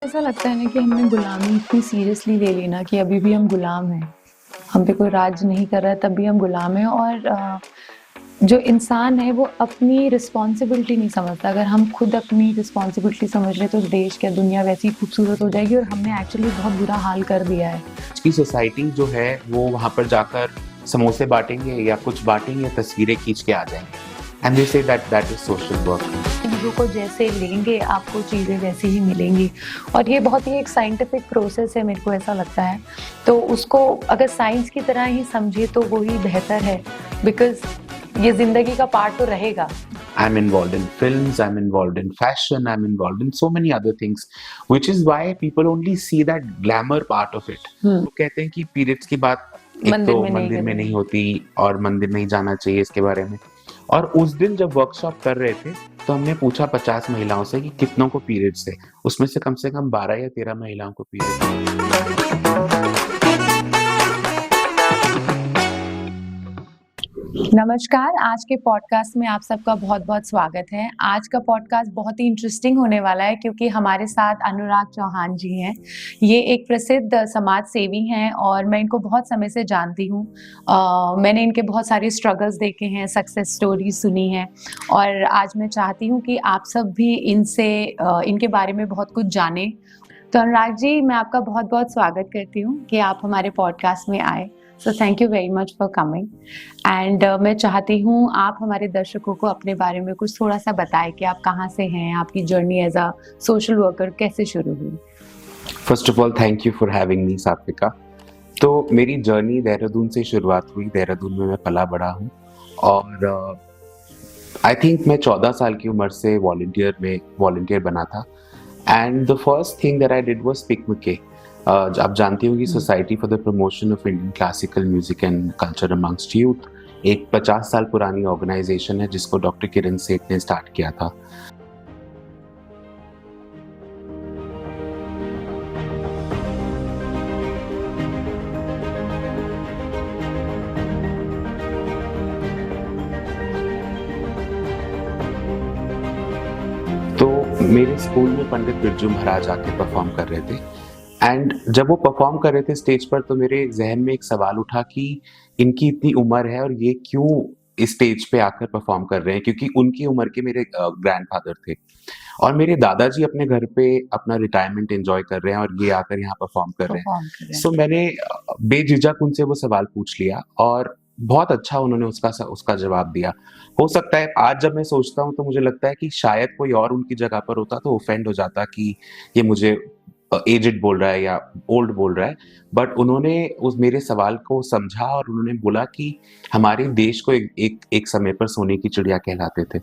ऐसा लगता है ना कि हमने गुलामी इतनी सीरियसली ले ली ना कि अभी भी हम गुलाम हैं। हम पे कोई राज नहीं कर रहा है तब भी हम गुलाम हैं और जो इंसान है वो अपनी रिस्पॉन्सिबिलिटी नहीं समझता। अगर हम खुद अपनी रिस्पॉन्सिबिलिटी समझ लें तो देश क्या दुनिया वैसी ही खूबसूरत हो जाएगी और हमने एक्चुअली बहुत बुरा हाल कर दिया है। आज की सोसाइटी जो है वो वहाँ पर जाकर समोसे बाँटेंगे या कुछ बाँटेंगे, तस्वीरें खींच के आ जाएँगे and they say that is social work. चीज़ों को जैसे लेंगे आपको चीज़ें वैसी ही मिलेंगी और ये बहुत ही एक साइंटिफिक प्रोसेस है, मेरे को ऐसा लगता है। तो उसको अगर साइंस की तरह ही समझे तो वो ही बेहतर है बिकॉज़ ये ज़िंदगी का पार्ट तो रहेगा। I'm involved in films, I'm involved in fashion, I'm involved in so many other things, which is why people only see that glamour part of it. हुँ, वो कहते हैं कि पीरियड्स की बात एक मंदिर तो में नहीं मंदिर में करनी। नहीं होती और मंदिर नहीं जाना चाहिए इसके बारे में। और उस दिन जब वर्कशॉप कर रहे थे, तो हमने पूछा 50 महिलाओं से कि कितनों को पीरियड्स थे। उसमें से कम 12 या 13 महिलाओं को पीरियड्स। नमस्कार, आज के पॉडकास्ट में आप सबका बहुत-बहुत स्वागत है। आज का पॉडकास्ट बहुत ही इंटरेस्टिंग होने वाला है क्योंकि हमारे साथ अनुराग चौहान जी हैं। ये एक प्रसिद्ध समाज सेवी हैं और मैं इनको बहुत समय से जानती हूँ। मैंने इनके बहुत सारे स्ट्रगल्स देखे हैं, सक्सेस स्टोरीज़ सुनी हैं और आज मैं चाहती हूँ कि आप सब भी इनके बारे में बहुत कुछ जानें। तो अनुराग जी, मैं आपका बहुत-बहुत स्वागत करती हूँ कि आप हमारे पॉडकास्ट में आए। So thank you very much for coming and मैं चाहती हूँ आप हमारे दर्शकों को अपने बारे में कुछ थोड़ा-सा बताएँ कि आप कहाँ से हैं? आपकी journey as a social worker कैसे शुरू हुई? First of all thank you for having me Satvika. तो मेरी जर्नी देहरादून से शुरुआत हुई। देहरादून में मैं पला बड़ा हूँ और आई थिंक मैं 14 साल की उम्र से वॉलंटियर बना था and the first thing that I did was picnic. आप जानती होंगी हुँ। Society for the Promotion of Indian Classical Music and Culture amongst youth, एक 50 साल पुरानी ऑर्गेनाइजेशन है जिसको डॉक्टर किरण सेठ ने स्टार्ट किया था। तो मेरे स्कूल में पंडित बिरजू महाराज आके परफॉर्म कर रहे थे एंड जब वो परफॉर्म कर रहे थे स्टेज पर तो मेरे ज़हन में एक सवाल उठा कि इनकी इतनी उम्र है और ये क्यों इस स्टेज पे आकर परफॉर्म कर रहे हैं, क्योंकि उनकी उम्र के मेरे ग्रैंडफ़ादर थे और मेरे दादाजी अपने घर पे अपना रिटायरमेंट एन्जॉय कर रहे हैं और ये आकर यहाँ परफॉर्म कर रहे परफ़ॉर्म कर हैं। रहे हैं। सो मैंने बेझिझक उनसे वो सवाल पूछ लिया और बहुत अच्छा उन्होंने उसका जवाब दिया। हो सकता है आज जब मैं सोचता हूँ तो मुझे लगता है कि शायद कोई और उनकी जगह पर होता तो ऑफेंड हो जाता कि ये मुझे एजेड बोल रहा है या ओल्ड बोल रहा है। बट उन्होंने उस मेरे सवाल को समझा और उन्होंने बोला कि हमारे देश को एक समय पर सोने की चिड़िया कहलाते थे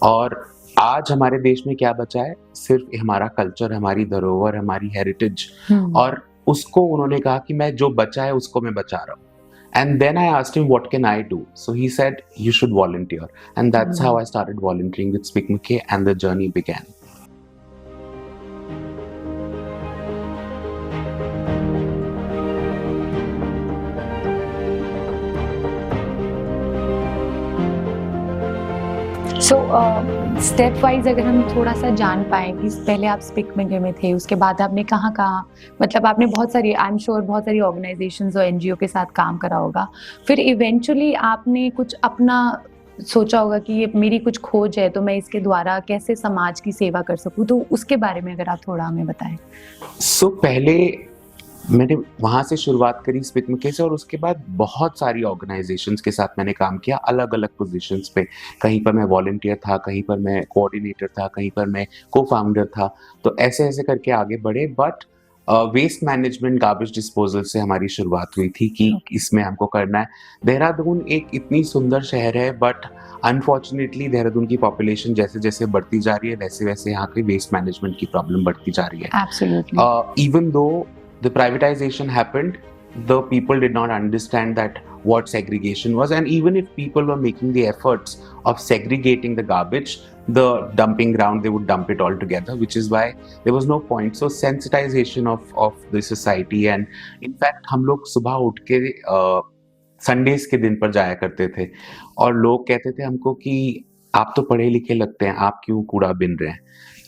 और आज हमारे देश में क्या बचा है? सिर्फ़ हमारा कल्चर, हमारी धरोहर, हमारी हेरिटेज हुँ, और उसको उन्होंने कहा कि मैं जो बचा है उसको मैं बचा रहा हूँ। And then I asked him, what can I do? So he said, you should volunteer. And that's how hmm. I started volunteering with Speak McKay and the journey began. So step wise अगर हम थोड़ा-सा जान पाएँ कि पहले आप speak maker में थे, उसके बाद आपने कहाँ-कहाँ मतलब आपने बहुत सारी आई एम श्योर बहुत सारी ऑर्गनाइज़ेशंस और एनजीओ के साथ काम करा होगा। फिर इवेंचुअली आपने कुछ अपना सोचा होगा कि ये मेरी कुछ खोज है, तो मैं इसके द्वारा कैसे समाज की सेवा कर सकूँ? तो उसके बारे में अगर आप थोड़ा हमें बताएँ? So पहले मैंने वहाँ से शुरुआत करी स्पिक McKay से और उसके बाद बहुत सारी ऑर्गनाइज़ेशंस के साथ मैंने काम किया अलग-अलग पोज़ीशंस पे। कहीं पर मैं वॉलंटियर था, कहीं पर मैं कोऑर्डिनेटर था, कहीं पर मैं को-फाउंडर था। तो ऐसे-ऐसे करके आगे बढ़े but waste management garbage disposal से हमारी शुरुआत हुई थी कि ओके। इसमें हमको करना है। देहरादून एक इतनी सुंदर शहर है बट अनफॉर्च्युनेटली देहरादून की पॉपुलेशन जैसे-जैसे बढ़ती जा रही है, वैसे-वैसे यहाँ की वेस्ट मैनेजमेंट की प्रॉब्लम बढ़ती जा रही है। Absolutely. Even though the privatization happened, the people did not understand that what segregation was, and even if people were making the efforts of segregating the garbage, the dumping ground they would dump it all together, which is why there was no point. So sensitization of the society, and in fact हम लोग सुबह उठ के Sundays के दिन पर जाया करते थे और लोग कहते थे हमको कि आप तो पढ़े लिखे लगते हैं, आप क्यों कूड़ा बिन रहे हैं?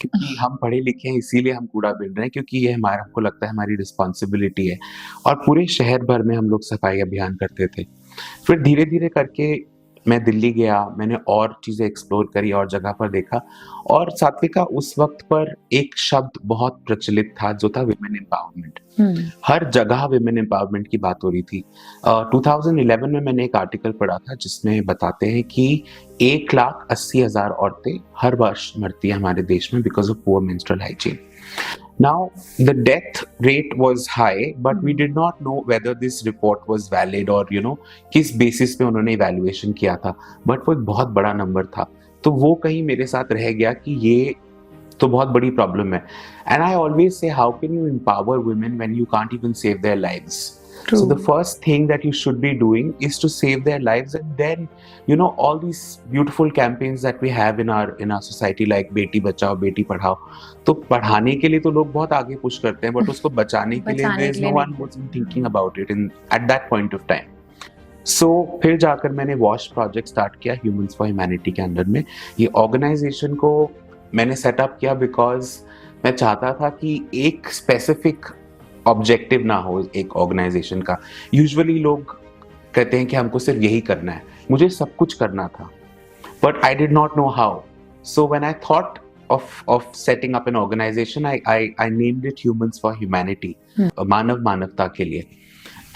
क्योंकि हम पढ़े लिखे हैं इसीलिए हम कूड़ा बीन रहे हैं, क्योंकि ये हमारा, हमको लगता है हमारी रिस्पॉन्सिबिलिटी है। और पूरे शहर भर में हम लोग सफाई अभियान करते थे। फिर धीरे-धीरे करके मैं दिल्ली गया, मैंने और चीज़ें एक्सप्लोर करी और जगह पर देखा, और सात्विका उस वक़्त पर एक शब्द बहुत प्रचलित था जो था वुमेन एम्पावरमेंट। हर जगह वुमेन एम्पावरमेंट की बात हो रही थी। 2011 में मैंने एक आर्टिकल पढ़ा था जिसमें बताते हैं कि 1,80,000 औरतें हर वर्ष मरती हैं हमारे देश में because of poor menstrual hygiene. Now, the death rate was high, but we did not know whether this report was valid or, किस बेसिस पे उन्होंने इवैल्यूएशन किया था, बट वो एक बहुत बड़ा नंबर था। तो वो कहीं मेरे साथ रह गया कि ये तो बहुत बड़ी प्रॉब्लम है। And I always say, how can you empower women when you can't even save their lives? So the first thing that you should be doing is to save their lives, and then all these beautiful campaigns that we have in our society like Beti Bachao Beti Padhao, तो पढ़ाने के लिए तो लोग बहुत आगे push करते हैं, बट उसको बचाने के लिए there is no one who's thinking about it at that point of time. So फिर जाकर मैंने वॉश प्रोजेक्ट स्टार्ट किया ह्यूमंस फॉर ह्यूमैनिटी के अंडर में। ये ऑर्गेनाइजेशन को मैंने सेटअप किया बिकॉज मैं चाहता था कि एक स्पेसिफिक ऑब्जेक्टिव ना हो एक ऑर्गेनाइजेशन का। यूजुअली लोग कहते हैं कि हमको सिर्फ यही करना है, मुझे सब कुछ करना था, but I did not know how. So when I thought of setting up an organization, I named it Humans for Humanity, मानवता के लिए।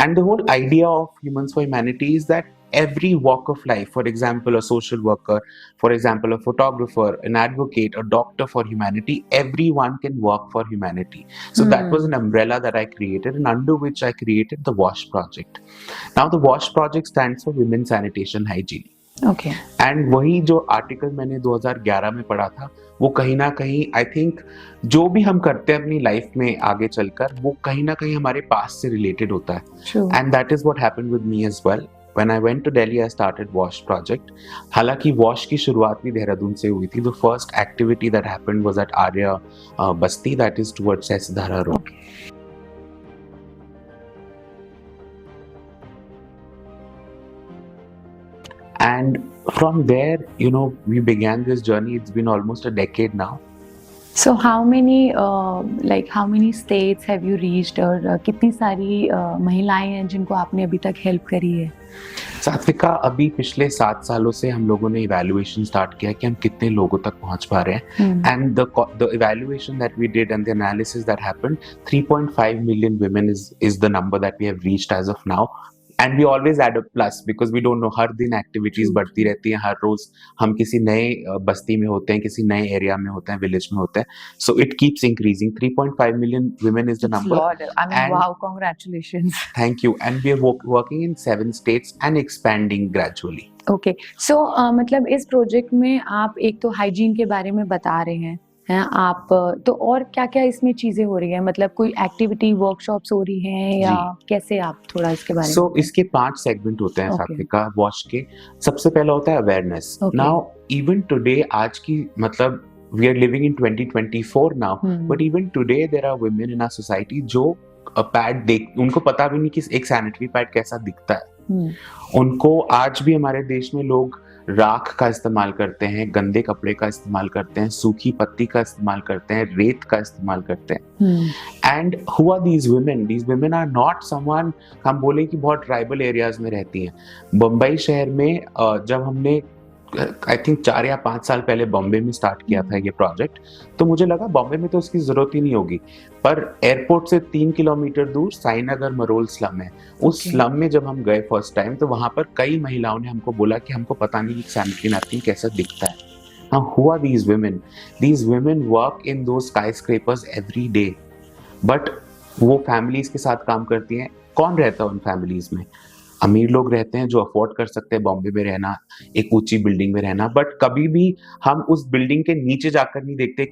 And the whole idea of Humans for Humanity is that every walk of life, for example, a social worker, for example, a photographer, an advocate, a doctor for humanity, everyone can work for humanity. So that was an umbrella that I created, and under which I created the WASH project. Now the WASH project stands for Women Sanitation Hygiene. Okay. And वही जो article मैंने 2011 में पढ़ा था, वो कहीं ना कहीं आई थिंक जो भी हम करते हैं अपनी लाइफ में आगे चलकर, वो कहीं ना कहीं हमारे पास से रिलेटेड होता है। And that is what happened with me as well. When I went to Delhi, I started WASH project. हालांकि WASH की शुरुआत भी देहरादून से हुई थी। The first activity that happened was at Arya Basti, that is towards Sasidhara Road. Okay. And from there, we began this journey. It's been almost a decade now. So how many states have you reached, और कितनी सारी महिलाएं हैं जिनको आपने अभी तक help करी है? सात्विका, अभी पिछले 7 सालों से हम लोगों ने इवैल्यूएशन स्टार्ट किया कि हम कितने लोगों तक पहुंच पा रहे हैं। And the evaluation that we did and the analysis that happened, 3.5 million women is the number that we have reached as of now. And we always add a plus because we don't know, हर दिन activities बढ़ती रहती हैं, हर रोज हम किसी नए बस्ती में होते हैं, किसी नए एरिया में होते हैं, विलेज में होते हैं, so it keeps increasing. 3.5 million women is the number. Lord, I mean, wow, congratulations. Thank you. And we are working in 7 states and expanding gradually. Okay, so मतलब इस प्रोजेक्ट में आप एक तो हाइजीन के बारे में बता रहे हैं आप, तो और क्या-क्या इसमें चीजें हो रही हैं? मतलब कोई एक्टिविटी, वर्कशॉप्स हो रही हैं या कैसे, आप थोड़ा इसके बारे में? So इसके 5 सेगमेंट होते हैं सात्विका वॉश के। सबसे पहला होता है अवेयरनेस। नाउ इवन टुडे, आज की मतलब we are living in 2024 now, but even today there are women in our society जो पैड उनको पता भी नहीं कि एक सैनिटरी पैड कैसा दिखता है। उनको आज भी हमारे देश में लोग राख का इस्तेमाल करते हैं, गंदे कपड़े का इस्तेमाल करते हैं, सूखी पत्ती का इस्तेमाल करते हैं, रेत का इस्तेमाल करते हैं। And who are these women? These women are not someone, हम बोले कि बहुत ट्राइबल एरियाज में रहती हैं। बम्बई शहर में जब हमने आई थिंक 4 या 5 साल पहले बॉम्बे में स्टार्ट किया था ये प्रोजेक्ट, तो मुझे लगा बॉम्बे में तो उसकी जरूरत ही नहीं होगी, पर एयरपोर्ट से 3 किलोमीटर दूर साईनगर मरोल स्लम है। उस स्लम में जब हम गए फर्स्ट टाइम, तो वहां पर कई महिलाओं ने हमको बोला कि हमको पता नहीं कि सैनिटरी नैपकिन कैसा दिखता है। Now, who are these women? These women work in those skyscrapers every day, but वो फैमिलीज के साथ काम करती हैं। कौन रहता है उन फैमिलीज में? अमीर लोग रहते हैं जो अफोर्ड कर सकते हैं बॉम्बे में रहना, एक ऊंची बिल्डिंग में रहना, बट कभी भी हम उस बिल्डिंग के नीचे जाकर नहीं देखते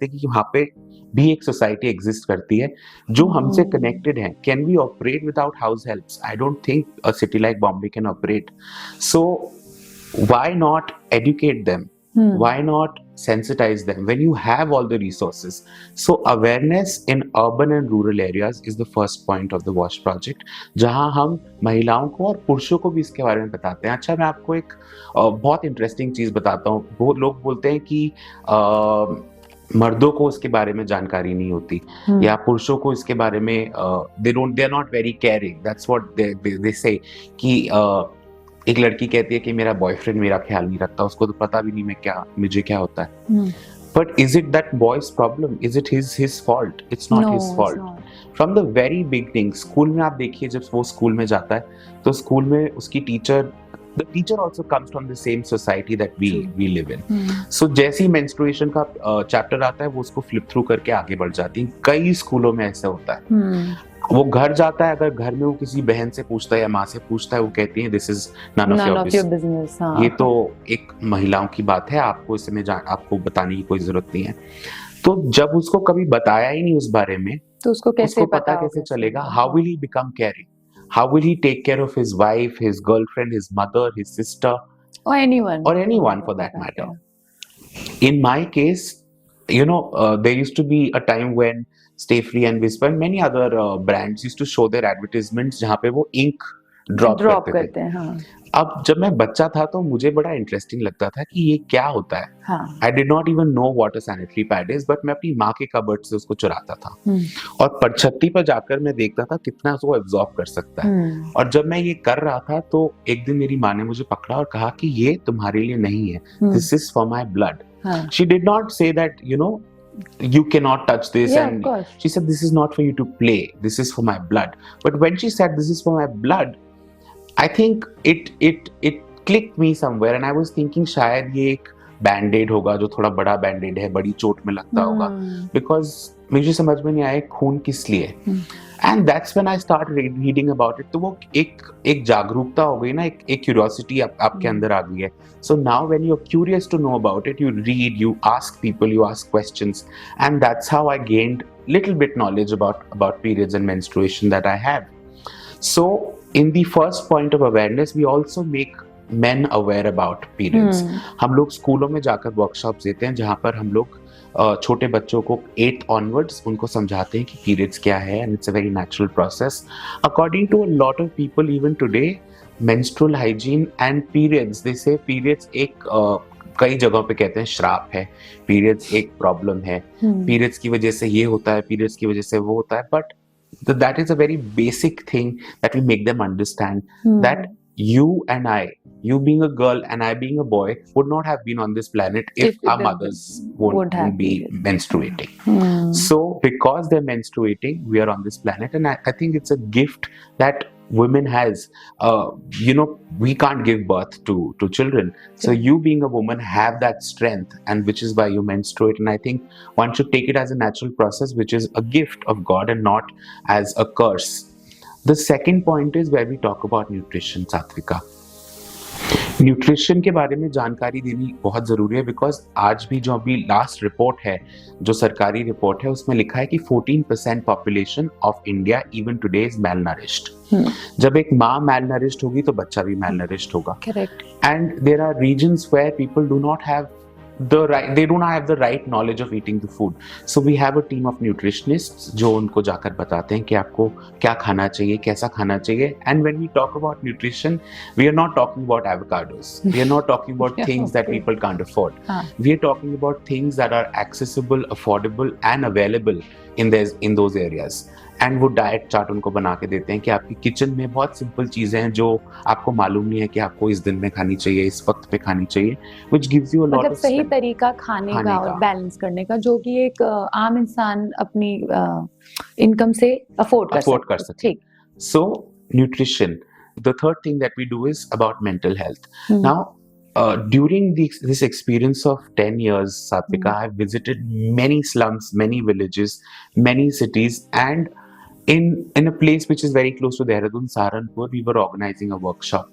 कि वहां पे भी एक सोसाइटी एग्जिस्ट करती है जो हमसे कनेक्टेड है। Can we operate without house helps? I don't think a city like Bombay can operate. So why not educate them? Why not sensitize them when you have all the resources? So awareness in urban and rural areas is the first point of the WASH project, जहां हम महिलाओं को और पुरुषों को भी इसके बारे में बताते हैं। अच्छा, मैं आपको एक बहुत इंटरेस्टिंग चीज बताता हूँ। वो लोग बोलते हैं कि मर्दों को उसके बारे में जानकारी नहीं होती या पुरुषों को इसके बारे में they are not very caring, that's what they say कि एक लड़की कहती है कि मेरा बॉयफ्रेंड मेरा ख्याल नहीं रखता, उसको तो पता भी नहीं मुझे क्या होता है। But is it that boy's problem? Is it his fault? It's not his fault. From the very beginning, school में आप देखिए, जब वो स्कूल में जाता है तो स्कूल में उसकी the teacher also comes from the same society that we live in. So जैसे ही menstruation का चैप्टर आता है वो उसको flip through करके आगे बढ़ जाती है। कई स्कूलों में ऐसा होता है। वो घर जाता है, अगर घर में वो किसी बहन से पूछता है या माँ से पूछता है, वो कहती है this is none of your business. ये तो एक महिलाओं की बात है, आपको इसमें आपको बताने की कोई जरूरत नहीं है। तो जब उसको कभी बताया ही नहीं उस बारे में, तो उसको पता कैसे चलेगा? How will he become caring? How will he take care of his wife, his girlfriend, his mother, his sister, or anyone for that matter? In my case, there used to be a time when Stay Free and Whisper and many other brands used to show their advertisements जहाँ पे वो ink drop करते हैं। हाँ। अब जब मैं बच्चा था तो मुझे बड़ा इंटरेस्टिंग लगता था कि ये क्या होता है। I did not even know what a sanitary pad is, but मैं अपनी माँ के कबर्ड से उसको चुराता था और परछत्ती पर जाकर मैं देखता था कितना उसको एब्जॉर्ब कर सकता है। और जब मैं ये कर रहा था तो एक दिन मेरी माँ ने मुझे पकड़ा और कहा कि ये तुम्हारे लिए नहीं है, this is for my blood. She did not say that, you cannot touch this, and she said this is not for you to play, this is for my blood. But when she said this is for my blood, I think it clicked me somewhere, and I was thinking शायद ये एक बैंडेड होगा जो थोड़ा बड़ा बैंडेड है, बड़ी चोट में लगता होगा, बिकॉज मुझे समझ में नहीं आया खून किस लिए। And that's when I start reading about it. तो वो एक जागरूकता हो गई ना, एक क्यूरियोसिटी आपके अंदर आ गई है। So now when you are curious to know about it, you read, you ask people, you ask questions, and that's how I gained little bit knowledge about periods and menstruation that I have. So in the first point of awareness, we also make men aware about periods. हम लोग स्कूलों में जाकर workshops देते हैं जहाँ पर हम लोग छोटे बच्चों को 8th onwards उनको समझाते हैं कि periods क्या है, and it's a very natural process. According to a lot of people even today, menstrual hygiene and periods, they say periods एक कई जगहों पे कहते हैं श्राप है, periods एक प्रॉब्लम है, periods की वजह से ये होता है, periods की वजह से वो होता है, but that is a very basic thing that we make them understand that you and I, you being a girl and I being a boy, would not have been on this planet if our mothers won't be menstruating. So because they're menstruating, we are on this planet, and I think it's a gift that women has. We can't give birth to children, so you being a woman have that strength, and which is why you menstruate. And I think one should take it as a natural process, which is a gift of God and not as a curse. The second point is where we talk about nutrition, Satvika. Nutrition के बारे में जानकारी देनी बहुत जरूरी है, because आज भी जो अभी लास्ट रिपोर्ट है, जो सरकारी रिपोर्ट है, उसमें लिखा है कि 14% population of India even today is malnourished. जब एक माँ मैलनरिश्ड होगी तो बच्चा भी मैलनरिश्ड होगा। Correct. And there are reasons where people do not have they do not have the right knowledge of eating the food. So we have a team of nutritionists जो उनको जाकर बताते हैं कि आपको क्या खाना चाहिए, कैसा खाना चाहिए. And when we talk about nutrition, we are not talking about avocados. We are not talking about things that people can't afford. We are talking about things that are accessible, affordable and available in those areas. And वो diet chart उनको बना के देते हैं कि आपकी kitchen में बहुत सिंपल चीजें हैं जो आपको मालूम नहीं है कि आपको इस दिन में खानी चाहिए, इस वक्त पे खानी चाहिए, which gives you a lot of सही तरीका खाने का और बैलेंस करने का, जो कि एक आम इंसान अपनी इनकम से अफोर्ड कर सकते। ठीक। So nutrition. The third thing that we do is about mental health. Now during this experience of 10 years, Satvika, I have visited many slums, many villages, many cities, and in a place which is very close to Dehradun, Saharanpur, we were organizing a workshop,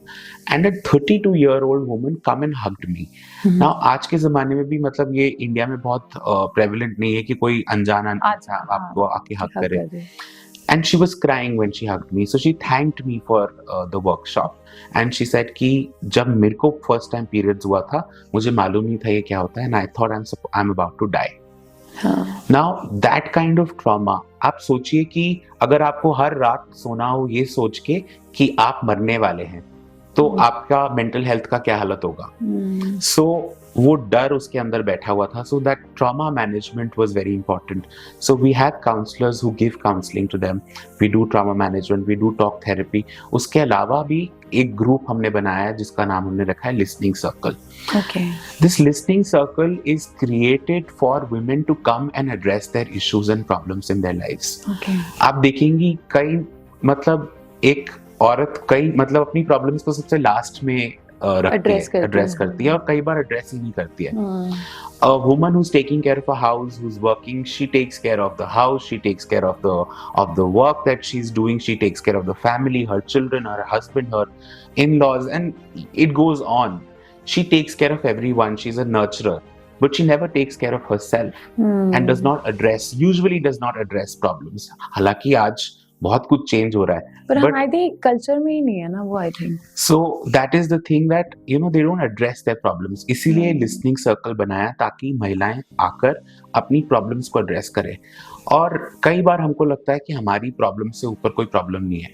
and a 32-year-old woman come and hugged me. Now आज के ज़माने में भी मतलब ये India में बहुत prevalent नहीं है कि कोई अनजान इंसान आपको आके हग करे. And she was crying when she hugged me. So she thanked me for the workshop. And she said कि जब मेरे को first time periods हुआ था, मुझे मालूम नहीं था ये क्या होता है, and I thought I'm about to die. Now that kind of trauma, आप सोचिए कि अगर आपको हर रात सोना हो ये सोच के कि आप मरने वाले हैं, तो आपका mental health का क्या हालत होगा. So वो डर उसके अंदर बैठा हुआ था. So that trauma management was very important. So we have counselors who give counseling to them. We do trauma management, we do talk therapy. उसके अलावा भी एक ग्रुप हमने बनाया है जिसका नाम हमने रखा है listening circle. Okay. This listening circle is created for women to come and address their issues and problems in their lives. Okay. आप देखेंगी कई मतलब एक औरत कई मतलब अपनी प्रॉब्लम्स को सबसे लास्ट में एड्रेस करती है और कई बार एड्रेस ही नहीं करती है. A woman who's taking care of a house, who's working, she takes care of the house, she takes care of the work that she's doing, she takes care of the family, her children, her husband, her in-laws, and it goes on. She takes care of everyone. She's a nurturer, but she never takes care of herself and usually does not address problems. हालांकि आज बहुत कुछ change हो रहा है, पर हमारे culture में ही नहीं है ना वो, I think. So that is the thing that they don't address their problems. इसीलिए लिसनिंग सर्कल बनाया ताकि महिलाएं आकर अपनी प्रॉब्लम्स को एड्रेस करें. और कई बार हमको लगता है कि हमारी प्रॉब्लम से ऊपर कोई प्रॉब्लम नहीं है,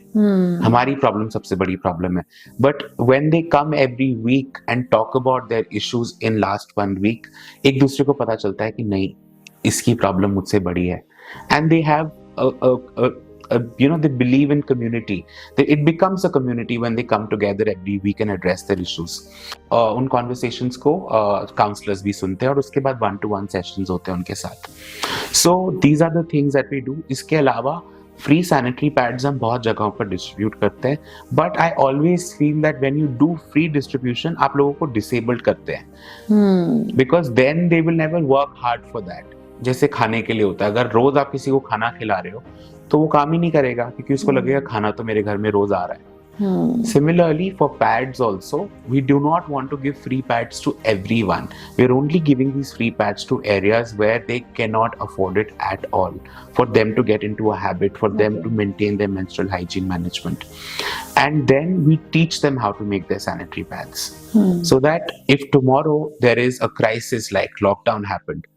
हमारी प्रॉब्लम सबसे बड़ी प्रॉब्लम है. But when they come every week and talk about their issues in last 1 week, एक दूसरे को पता चलता है कि नहीं, इसकी प्रॉब्लम मुझसे बड़ी है. And they have they believe in community. It becomes a community when they come together every week and address their issues. उन conversations को counselors भी सुनते हैं और उसके बाद 1-to-1 sessions होते हैं उनके साथ. So these are the things that we do. इसके अलावा फ्री सैनिटरी पैड्स हम बहुत जगहों पर डिस्ट्रीब्यूट करते हैं. But I always feel that when you do free distribution आप लोगों को डिसेबल्ड करते हैं, because then they will never work hard for that. जैसे खाने के लिए होता है, अगर रोज आप किसी को खाना खिला रहे हो तो वो काम ही नहीं करेगा क्योंकि उसको लगेगा खाना तो मेरे घर में रोज आ रहा है. Similarly, for pads also, we do not want to give free pads to everyone. We are only giving these free pads to areas where they cannot afford it at all, for them to get into a habit, for them to maintain their menstrual hygiene management. And then we teach them how to make their sanitary pads. So that if tomorrow there is a crisis like lockdown happened,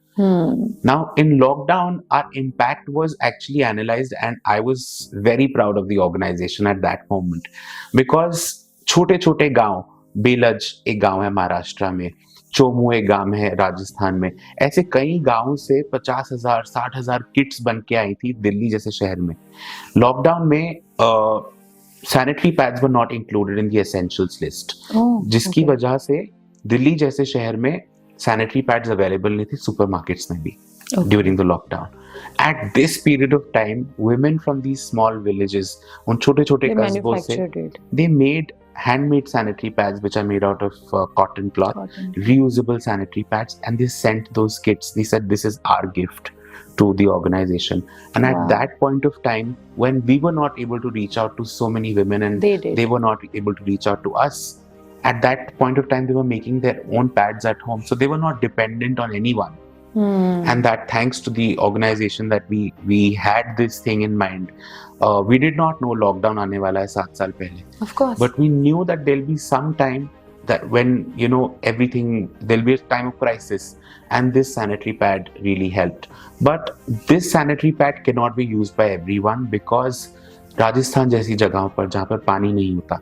now in lockdown our impact was actually analyzed, and I was very proud of the organization at that moment, because छोटे छोटे गांव, बेलज एक गांव है महाराष्ट्र में, चोमू एक गांव है राजस्थान में, ऐसे कई गांवों से 50,000 60,000 किट्स बन के आई थी दिल्ली जैसे शहर में. लॉकडाउन में sanitary pads were not included in the essentials list, जिसकी वजह से दिल्ली जैसे शहर में sanitary pads available नहीं थी सुपरमार्केट्स में भी during the lockdown. At this period of time, women from these small villages, उन छोटे-छोटे कस्बों से, they made handmade sanitary pads which are made out of cotton cloth, reusable sanitary pads, and they sent those kits. They said this is our gift to the organization. And at that point of time, when we were not able to reach out to so many women and they were not able to reach out to us, at that point of time they were making their own pads at home, so they were not dependent on anyone. And that thanks to the organization that we had this thing in mind. We did not know lockdown aane wala hai 7 saal pehle, of course, but we knew that there'll be some time that when everything, there'll be a time of crisis, and this sanitary pad really helped. But this sanitary pad cannot be used by everyone, because Rajasthan जैसी जगहों पर जहाँ पर पानी नहीं होता,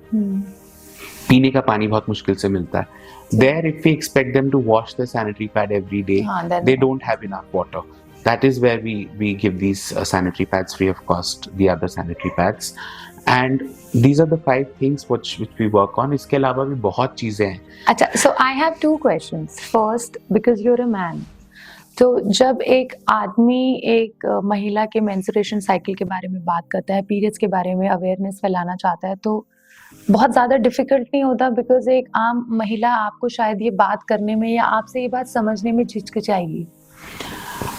पीने का पानी बहुत मुश्किल से मिलता है, there if we expect them to wash the sanitary pad every day, they don't have enough water. That is where we give these sanitary pads free of cost, the other sanitary pads. And these are the 5 things which we work on. इसके अलावा भी बहुत चीजें हैं. अच्छा, so I have 2 questions. First, because you're a man, तो जब एक आदमी एक महिला के मेंस्ट्रुएशन साइकिल के बारे में बात करता है, पीरियड्स के बारे में अवेयरनेस फैलाना चाहता है, तो बहुत ज्यादा डिफिकल्ट नहीं होता? बिकॉज एक आम महिला आपको शायद ये बात करने में या आपसे ये बात समझने में झिझकिचाएगी.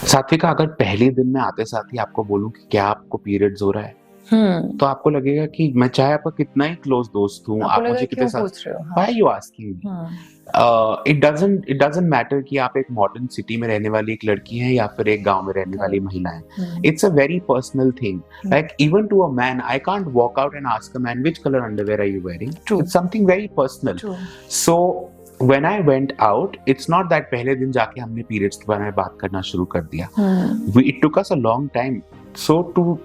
सात्विका, अगर पहले दिन में आते साथ ही आपको बोलूं कि क्या आपको पीरियड्स हो रहा है, तो आपको लगेगा कि मैं चाहे आपका कितना ही क्लोज दोस्त हूँ, आप मुझे कितने पूछ रहे हो, why are you asking me? It doesn't matter कि आप एक मॉडर्न सिटी में रहने वाली एक लड़की हैं या फिर एक गांव में रहने वाली महिला हैं. It's a very personal thing. Like even to a man, I can't walk out and ask a man which color underwear are you wearing. True. It's something very personal. True. So when I went out, it's not that पहले दिन जाके हमने periods के बारे में बात करना शुरू कर दिया. It took us a long time. So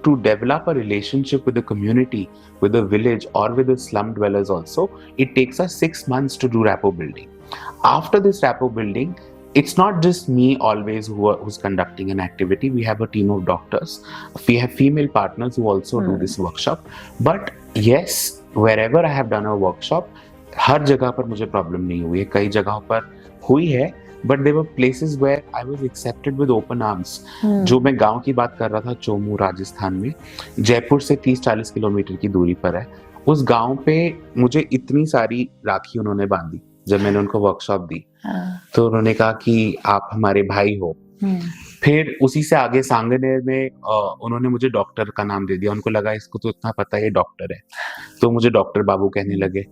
to develop a relationship with the community, with the village, or with the slum dwellers also, it takes us 6 months to do rapport building. After this rapport building, it's not just me always who's conducting an activity. We have a team of doctors. We have female partners who also do this workshop. But yes, wherever I have done a workshop, हर जगह पर मुझे problem नहीं हुई है. कई जगहों पर हुई है, but there were places where I was accepted with open arms. जो मैं गांव की बात कर रहा था, चोमू राजस्थान में, जयपुर से 30-40 किलोमीटर की दूरी पर है. उस गांव पे मुझे इतनी सारी राखी उन्होंने बांधी जब मैंने उनको वर्कशॉप दी. तो उन्होंने कहा कि आप हमारे भाई हो. फिर उसी से आगे सांगनेर में उन्होंने मुझे डॉक्टर का नाम दे दिया. उनको लगा इसको तो इतना पता है, ये डॉक्टर है, तो मुझे डॉक्टर बाबू कहने लगे.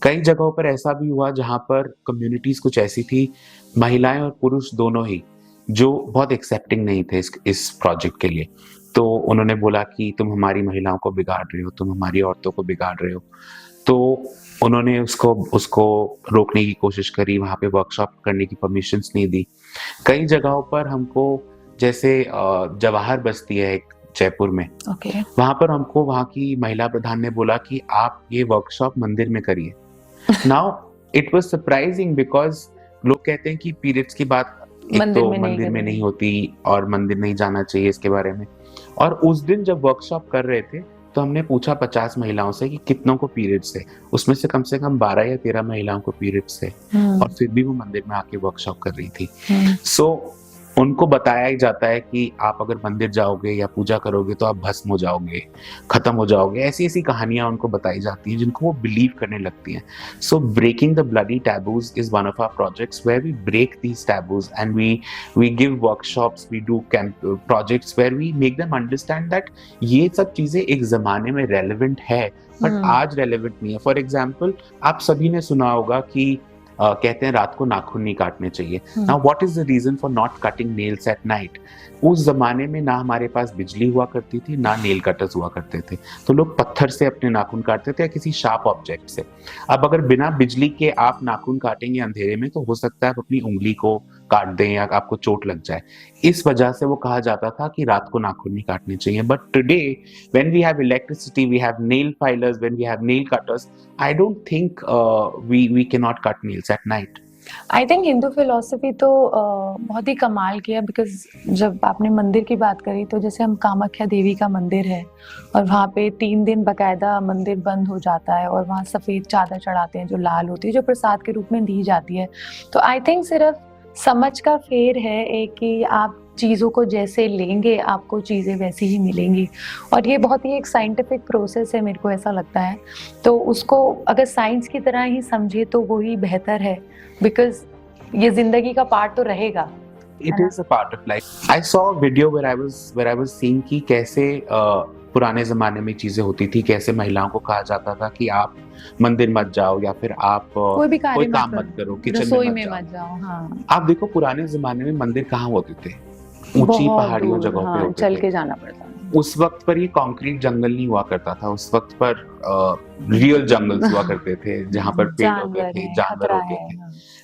कई जगहों पर ऐसा भी हुआ जहां पर कम्युनिटीज कुछ ऐसी थी, महिलाएं और पुरुष दोनों ही, जो बहुत एक्सेप्टिंग नहीं थे इस प्रोजेक्ट के लिए. तो उन्होंने बोला कि तुम हमारी महिलाओं को बिगाड़ रहे हो, तुम हमारी औरतों को बिगाड़ रहे हो. तो उन्होंने उसको रोकने की कोशिश करी, वहां पे वर्कशॉप करने की परमिशंस नहीं दी. कई जगहों पर हमको, जैसे जवाहर बस्ती है एक जयपुर में, वहां पर हमको वहां की महिला प्रधान ने बोला कि आप ये वर्कशॉप मंदिर में करिए. Now it was surprising because लोग कहते हैं कि पीरियड्स की बात मंदिर में नहीं होती और मंदिर नहीं जाना चाहिए इसके बारे में. और उस दिन जब वर्कशॉप कर रहे थे तो हमने पूछा 50 महिलाओं से कि कितनों को पीरियड्स है. उसमें से कम 12 या 13 महिलाओं को पीरियड्स है, और फिर भी वो मंदिर में आके वर्कशॉप कर रही थी. सो उनको बताया ही जाता है कि आप अगर मंदिर जाओगे या पूजा करोगे तो आप भस्म हो जाओगे, खत्म हो जाओगे. ऐसी ऐसी कहानियां उनको बताई जाती हैं जिनको वो बिलीव करने लगती हैं. So breaking the bloody taboos is one of our projects where we break these taboos and we give workshops, we do projects where we make them understand that ये सब चीजें एक जमाने में रेलेवेंट है, बट आज रेलेवेंट नहीं है. फॉर एग्जाम्पल, आप सभी ने सुना होगा कि कहते हैं रात को नाखून नहीं काटने चाहिए. Now what is the reason for not cutting nails at night? उस जमाने में ना हमारे पास बिजली हुआ करती थी, ना नेल कटर्स हुआ करते थे, तो लोग पत्थर से अपने नाखून काटते थे या किसी शार्प ऑब्जेक्ट से. अब अगर बिना बिजली के आप नाखून काटेंगे अंधेरे में तो हो सकता है आप अपनी उंगली को काट दें या आपको चोट लग जाए. इस वजह से वो कहा जाता था कि रात को नाखून नहीं काटने चाहिए. But today when we have electricity, we have nail filers, when we have nail cutters, I don't think we can not cut nails at night. I think Hindu philosophy तो बहुत ही कमाल किया, बिकॉज जब आपने मंदिर की बात करी तो जैसे हम कामाख्या देवी का मंदिर है और वहाँ पे 3 दिन बकायदा मंदिर बंद हो जाता है और वहाँ सफ़ेद चादर चढ़ाते हैं जो लाल होती है, जो प्रसाद के रूप में दी जाती है. तो आई थिंक सिर्फ समझ का फेर है एक कि आप चीज़ों को जैसे लेंगे आपको चीज़ें वैसी ही मिलेंगी. और ये बहुत ही एक साइंटिफिक प्रोसेस है, मेरे को ऐसा लगता है. तो उसको अगर साइंस की तरह ही समझे तो वो ही बेहतर है, बिकॉज ये जिंदगी का पार्ट तो रहेगा. It is a part of life. I saw a video where I was seeing कि कैसे पुराने जमाने में चीजें होती थी, कैसे महिलाओं को कहा जाता था कि आप मंदिर मत जाओ या फिर आप कोई काम मत करो, किचन में मत जाओ. हाँ. आप देखो पुराने जमाने में मंदिर कहाँ होते थे? ऊंची पहाड़ियों जगहों पे होते चल के जाना पड़ता. उस वक्त पर ये कंक्रीट जंगल नहीं हुआ करता था. उस वक्त पर रियल जंगल्स हुआ करते थे जहाँ पर पेड़ होते थे, जानवर होते थे.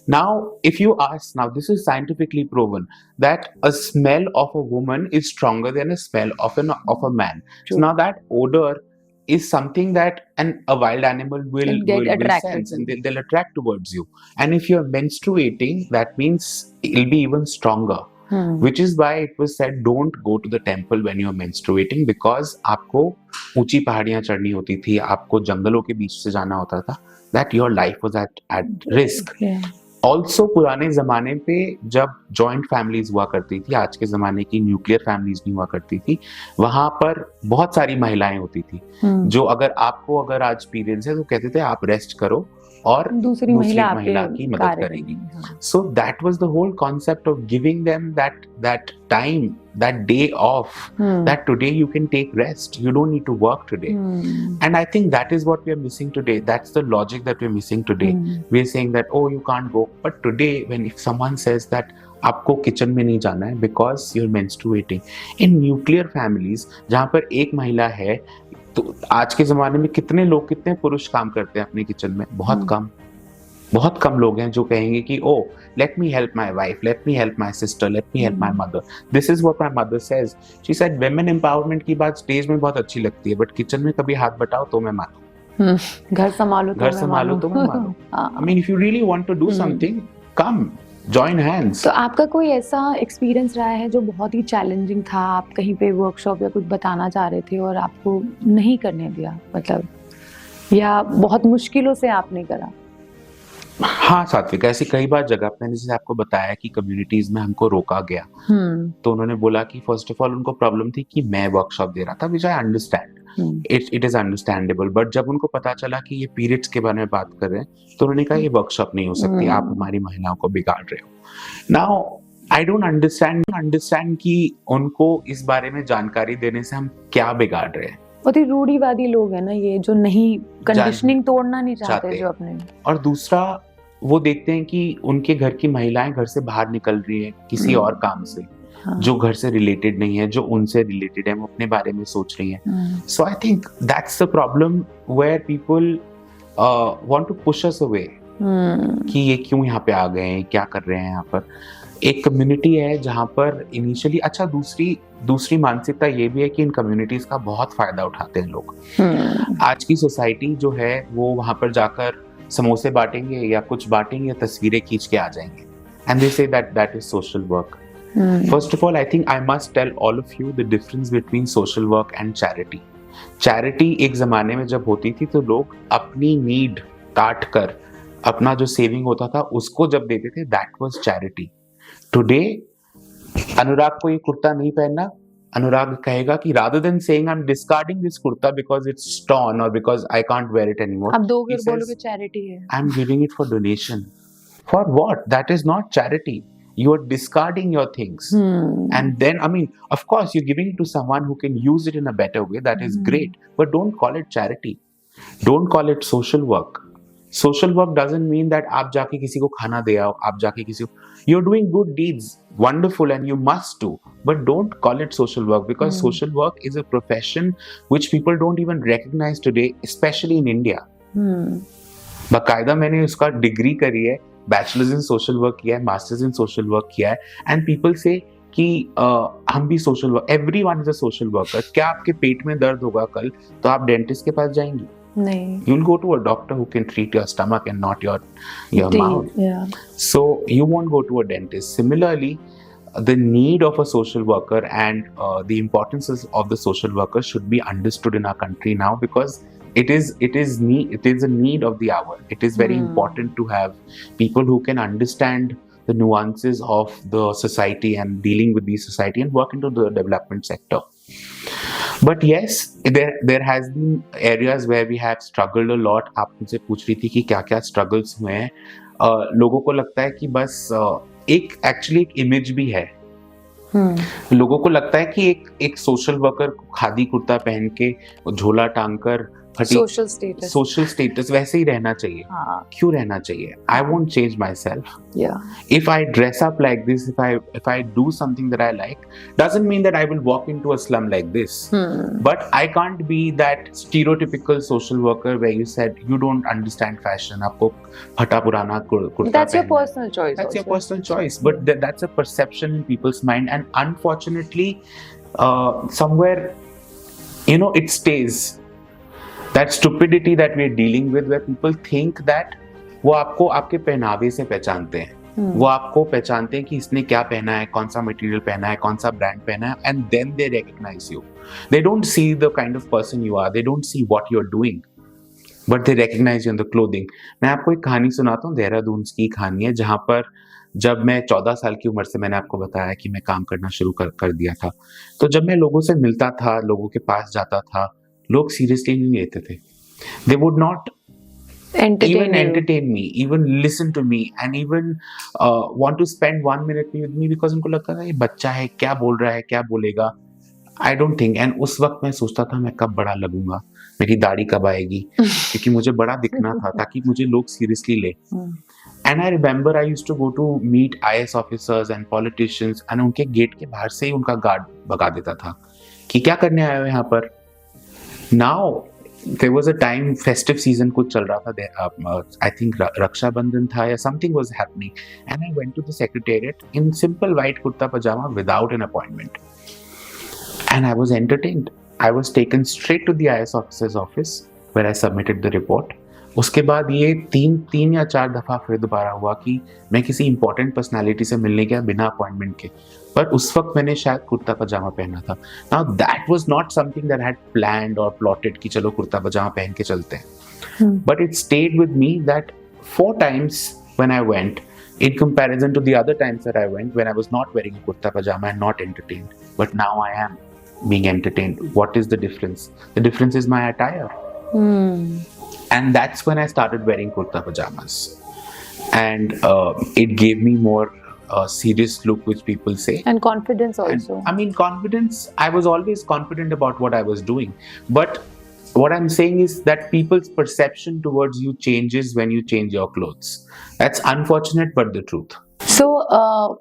Now, if you ask, now this is scientifically proven that a smell of a woman is stronger than a smell of a man. So now that odor is something that a wild animal will sense, and they'll attract towards you. And if you're menstruating, that means it'll be even stronger. Which is why it was said don't go to the temple when you're menstruating, because आपको ऊंची पहाड़ियां चढ़नी होती थी, आपको जंगलों के बीच से जाना होता था. That your life was at risk. Also पुराने जमाने पे जब जॉइंट फैमिलीज हुआ करती थी, आज के जमाने की न्यूक्लियर फैमिलीज नहीं हुआ करती थी, वहां पर बहुत सारी महिलाएं होती थी जो अगर आज पीरियड्स है तो कहते थे आप रेस्ट करो और दूसरी महिला की मदद करेगी. So that was the whole concept of giving them that time, that day off, that today you can take rest, you don't need to work today. And I think that is what we are missing today. That's the logic that we're missing today. We are saying that, oh, you can't go, but today when if someone says that आपको kitchen में नहीं जाना है because you're menstruating, in nuclear families जहाँ पर एक महिला है, तो आज के जमाने में कितने पुरुष काम करते हैं अपने किचन में? बहुत कम. बहुत कम लोग हैं जो कहेंगे कि oh let me help my wife, let me help my sister, let me help my mother. This is what my mother says. She said women empowerment की बात स्टेज में बहुत अच्छी लगती है, बट किचन में कभी हाथ बटाओ तो मैं मानूं. घर संभालो तो घर मैं संभालो मानूं. तो मैं मानूं. हाँ. I mean if you really want to do something, come join hands. तो आपका कोई ऐसा एक्सपीरियंस रहा है जो बहुत ही चैलेंजिंग था, आप कहीं पे वर्कशॉप या कुछ बताना चाह रहे थे और आपको नहीं करने दिया, मतलब, या बहुत मुश्किलों से आपने करा? हाँ सात्विक, ऐसी कई बार जगह मैंने जैसे आपको बताया कि कम्युनिटीज में हमको रोका गया, तो उन्होंने बोला कि फर्स्ट ऑफ ऑल उनको प्रॉब्लम थी कि मैं वर्कशॉप दे रहा था, which I understand. It is understandable. But जब उनको पता चला कि ये पीरियड्स के बारे में बात कर रहे हैं, तो उन्होंने कहा ये वर्कशॉप नहीं हो सकती, आप हमारी महिलाओं को बिगाड़ रहे हो. नाउ आई डोंट अंडरस्टैंड कि उनको इस बारे में जानकारी देने से हम क्या बिगाड़ रहे हैं. बहुत ही रूढ़िवादी लोग हैं ना ये, जो नहीं कंडीशनिंग तोड़ना नहीं चाहते जो अपने. और दूसरा, वो देखते हैं कि उनके घर की महिलाएं घर से बाहर निकल रही है किसी और काम से, जो घर से रिलेटेड नहीं है, जो उनसे रिलेटेड है, वो अपने बारे में सोच रही हैं. So I think that's the problem where people want to push us away कि ये क्यों यहाँ पे आ गए हैं, क्या कर रहे हैं यहाँ पर. एक कम्युनिटी है जहाँ पर इनिशियली, अच्छा दूसरी मानसिकता ये भी है कि इन कम्युनिटीज का बहुत फायदा उठाते हैं लोग. आज की सोसाइटी जो है वो वहां पर जाकर समोसे बांटेंगे या कुछ बांटेंगे या तस्वीरें खींच के आ जाएंगे, and they say that is social work. First of all I think I must tell all of you the difference between social work and charity. Charity एक जमाने में जब होती थी तो लोग अपनी नीड काट कर अपना जो सेविंग होता था उसको जब देते थे, दैट वाज चैरिटी. टुडे अनुराग को ये कुर्ता नहीं पहनना, अनुराग कहेगा कि rather than saying I'm discarding this kurta because it's torn or because I can't wear it anymore, अब दो फिर बोलोगे चैरिटी है. I'm giving it for donation. For what? That is not charity. You are discarding your things. And then, I mean, of course, you're giving it to someone who can use it in a better way. That is great. But don't call it charity. Don't call it social work. Social work doesn't mean that आप जाके किसी को खाना दे आओ, आप जाके किसी को, you're doing good deeds, wonderful, and you must do, but don't call it social work, because social work is a profession which people don't even recognize today, especially in India. बाकायदा मैंने उसका डिग्री करी है, bachelors in social work किया है, masters in social work किया है, and people से कि हम भी social work, everyone is a social worker. क्या आपके पेट में दर्द होगा कल तो आप डेंटिस्ट के पास जाएंगी? नहीं. You'll go to a doctor who can treat your stomach and not your mouth. Yeah. So you won't go to a dentist. Similarly, the need of a social worker and the importance of the social worker should be understood in our country now, because it is a need of the hour. It is very important to have people who can understand the nuances of the society and dealing with the society and work into the development sector. But yes, there has been areas where we have struggled a lot. आप मुझसे पूछ रही थी कि क्या-क्या struggles हुए हैं. लोगों को लगता है कि बस actually एक image भी है. लोगों को लगता है कि एक सोशल वर्कर खादी कुर्ता पहन के झोला टांग कर सोशल स्टेटस वैसे ही रहना चाहिए. क्यों रहना चाहिए? I won't change myself. If I dress up like this, if I do something that I like, doesn't mean that I will walk into a slum like this. But I can't be that stereotypical social worker where you said you don't understand fashion. आपको फटा पुराना kurta. That's your personal choice. That's your personal choice. But that's a perception in people's mind, and unfortunately, somewhere, it stays. That stupidity that we are dealing with, where people think that वो आपको आपके पहनावे से पहचानते हैं. वो आपको पहचानते हैं कि इसने क्या पहना है, कौन सा मटेरियल पहना है, कौन सा ब्रांड पहना है, and then they recognize you. They don't see the kind of person you are. They don't see what you're doing, but they recognize you in the clothing. मैं आपको एक कहानी सुनाता हूँ. देहरादून की कहानी है, जहाँ पर जब मैं 14 साल की उम्र से, मैंने आपको बताया कि मैं काम करना शुरू कर दिया था, तो जब मैं लोगों से मिलता था, लोगों के पास जाता था, लोग सीरियसली नहीं लेते थे. They would not even entertain me, even listen to me, and even want to spend 1 minute with me, because उनको लगता था ये बच्चा है, क्या बोल रहा है, क्या बोलेगा. I don't think. And उस वक्त मैं सोचता था मैं कब बड़ा लगूंगा, मेरी दाढ़ी कब आएगी, क्योंकि मुझे बड़ा दिखना था ताकि मुझे लोग सीरियसली ले. And I remember I used to go to meet IAS officers and politicians, and उनके गेट के बाहर से ही उनका गार्ड भगा देता था कि क्या करने आए हो यहाँ पर. Now there was a time festive season कुछ चल रहा था, I think रक्षाबंधन था या something was happening, and I went to the secretariat in simple white kurta pajama without an appointment, and I was entertained. I was taken straight to the IS officer's office where I submitted the report. उसके बाद ये तीन या चार दफ़ा फिर दोबारा हुआ कि मैं किसी इंपॉर्टेंट पर्सनालिटी से मिलने गया बिना अपॉइंटमेंट के, पर उस वक्त मैंने शायद कुर्ता पजामा पहना था. Now that was not something that had planned और प्लॉटेड कि चलो कुर्ता पजामा पहन के चलते हैं, but it stayed with me that 4 times when I went, in comparison to the other times that I went when I was not wearing a kurta pajama and not entertained, but now I am being entertained. What is the difference? The difference is my attire. And that's when I started wearing kurta pajamas, and it gave me more serious look, which people say, and confidence also. And, I mean, confidence, I was always confident about what I was doing, but what I'm saying is that people's perception towards you changes when you change your clothes. That's unfortunate but the truth. So,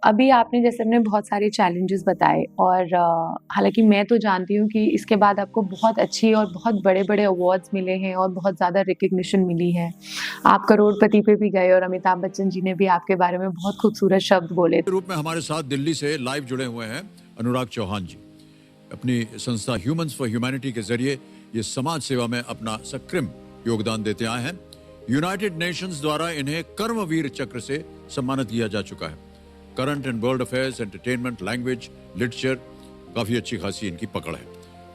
अभी आपने जैसे अपने बहुत सारे challenges बताए, और हालांकि मैं तो जानती हूँ कि इसके बाद आपको बहुत अच्छी और बहुत बड़े बड़े अवार्ड्स मिले हैं और बहुत ज़्यादा रिकग्निशन मिली है. आप करोड़पति पे भी गए और अमिताभ बच्चन जी ने भी आपके बारे में बहुत खूबसूरत शब्द बोले. रूप में हमारे साथ दिल्ली से लाइव जुड़े हुए हैं अनुराग चौहान जी. अपनी संस्था ह्यूमंस फॉर ह्यूमैनिटी के जरिए ये समाज सेवा में अपना सक्रिय योगदान देते आए हैं. यूनाइटेड नेशंस द्वारा इन्हें कर्मवीर चक्र से सम्मानित किया जा चुका है. Current and world affairs, entertainment, language, literature, काफी अच्छी खासी इनकी पकड़ है.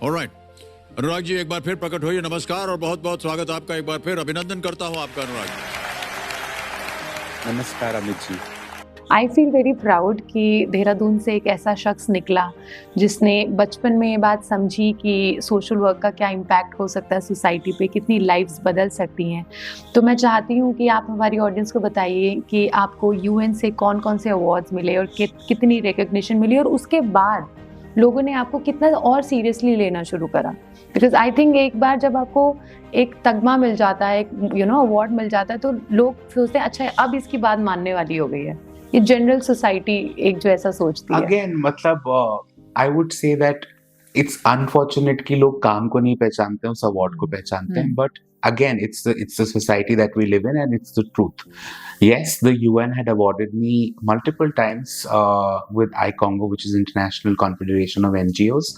ऑलराइट, अनुराग जी एक बार फिर प्रकट होइए. नमस्कार और बहुत बहुत स्वागत आपका. एक बार फिर अभिनंदन करता हूं आपका अनुराग जी. नमस्कार Amit ji. I feel very proud कि देहरादून से एक ऐसा शख्स निकला जिसने बचपन में ये बात समझी कि सोशल वर्क का क्या इम्पैक्ट हो सकता है सोसाइटी पे, कितनी लाइव्स बदल सकती हैं. तो मैं चाहती हूँ कि आप हमारी ऑडियंस को बताइए कि आपको यूएन से कौन कौन से अवार्ड्स मिले और कितनी रिकग्निशन मिली, और उसके बाद लोगों ने आपको कितना और सीरियसली लेना शुरू करा. बिकॉज आई थिंक एक बार जब आपको एक तगमा मिल जाता है, एक अवार्ड मिल जाता है, तो लोग सोचते हैं अच्छा अब इसकी बात मानने वाली हो गई है. ये जनरल सोसाइटी एक जो ऐसा सोचती है. अगेन मतलब I would say that it's unfortunate कि लोग काम को नहीं पहचानते हैं, उस अवार्ड को पहचानते हैं, but again it's the society that we live in, and it's the truth. Yes, the UN had awarded me multiple times with ICONGO, which is International Confederation of NGOs,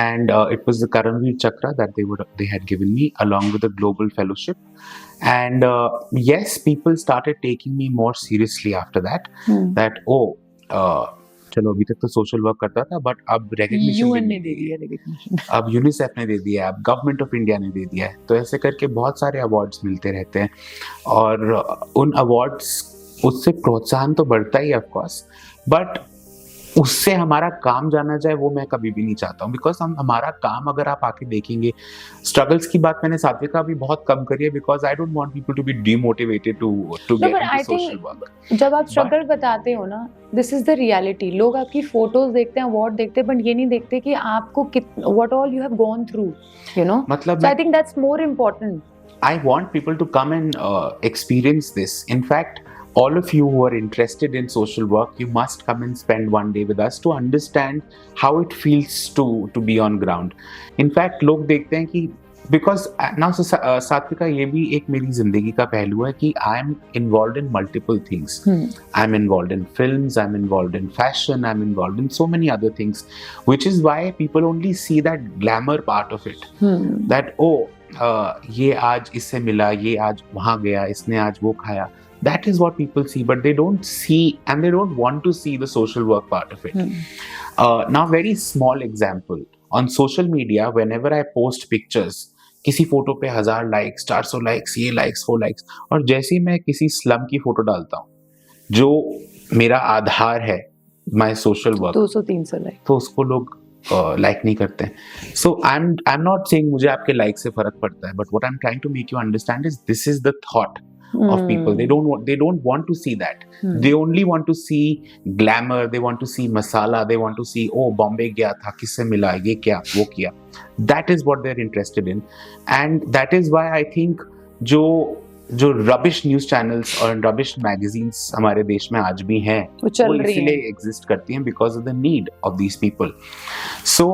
and it was the Karamveer Chakra that they had given me along with a global fellowship. And yes, people started taking me more seriously after that. That चलो अभी तक तो social work करता था, but अब recognition UN ने दे दिया recognition, अब यूनिसेफ ने दे दिया, अब गवर्नमेंट ऑफ इंडिया ने दे दिया है. तो ऐसे करके बहुत सारे अवार्ड्स मिलते रहते हैं, और उन अवार्ड्स उससे प्रोत्साहन तो बढ़ता ही ऑफ कोर्स, बट उससे हमारा काम जाना जाए वो मैं कभी भी नहीं चाहता हूँ. बिकॉज हमारा काम, अगर आप आके देखेंगे, स्ट्रगल्स की बात मैंने सात्विका भी बहुत कम करी है, because I don't want people to be demotivated to get into social work. जब आप स्ट्रगल बताते हो ना, दिस इज द रियलिटी. लोग आपकी फोटोज देखते हैं, अवार्ड देखते हैं, बट ये नहीं देखते कि आपको what all you have gone through, मतलब I think that's more important. I want people to come and experience this. In fact, all of you who are interested in social work, you must come and spend one day with us to understand how it feels to be on ground. In fact, लोग देखते हैं कि because now सात्विका, ये भी एक मेरी जिंदगी का पहलू है कि I am involved in multiple things. I'm involved in films, I'm involved in fashion, I'm involved in so many other things, which is why people only see that glamour part of it. That ये आज इससे मिला, ये आज वहाँ गया, इसने आज वो खाया. That is what people see, but they don't see, and they don't want to see the social work part of it. Now, very small example. On social media, whenever I post pictures, किसी photo पे 1000 likes, 400 likes, ये likes, वो likes, और जैसे ही मैं किसी slum की photo डालता हूँ, जो मेरा आधार है, माय सोशल वर्क, 200-300 लाइक, तो उसको लोग लाइक नहीं करते हैं. So I am not saying मुझे आपके लाइक से फर्क पड़ता है, but what I am trying to make you understand is this is the thought of people. They don't want to see that. They only want to see glamour, they want to see masala, they want to see Bombay gaya tha, kisse mila, ye kya, wo kiya. That is what they're interested in, and that is why I think जो rubbish news channels और rubbish magazines हमारे देश में आज भी हैं, वो इसलिए exist करती हैं because of the need of these people. So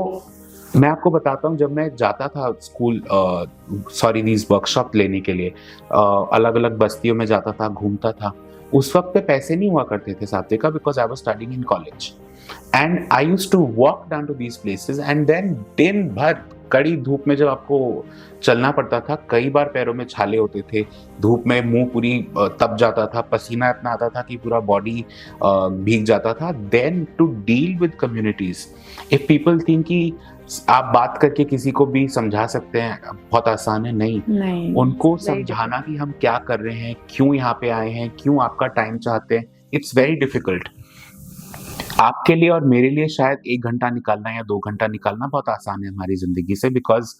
मैं आपको बताता हूँ, जब मैं जाता था स्कूल दीज वर्कशॉप लेने के लिए, अलग अलग बस्तियों में जाता था, घूमता था, उस वक्त पे पैसे नहीं हुआ करते थे Sathika, because I was studying in college and I used to walk down to these places and then दिन भर कड़ी धूप में जब आपको चलना पड़ता था, कई बार पैरों में छाले होते थे, धूप में मुंह पूरी तप जाता था, पसीना इतना आता था कि पूरा बॉडी भीग जाता था। Then to deal with communities, if people think कि आप बात करके किसी को भी समझा सकते हैं, बहुत आसान है, नहीं। उनको समझाना कि हम क्या कर रहे हैं, क्यों यहाँ पे आए हैं, क्यों आपका टाइम चाहते हैं, इट्स वेरी डिफिकल्ट। आपके लिए और मेरे लिए शायद 1 घंटा निकालना या 2 घंटा निकालना बहुत आसान है हमारी जिंदगी से, because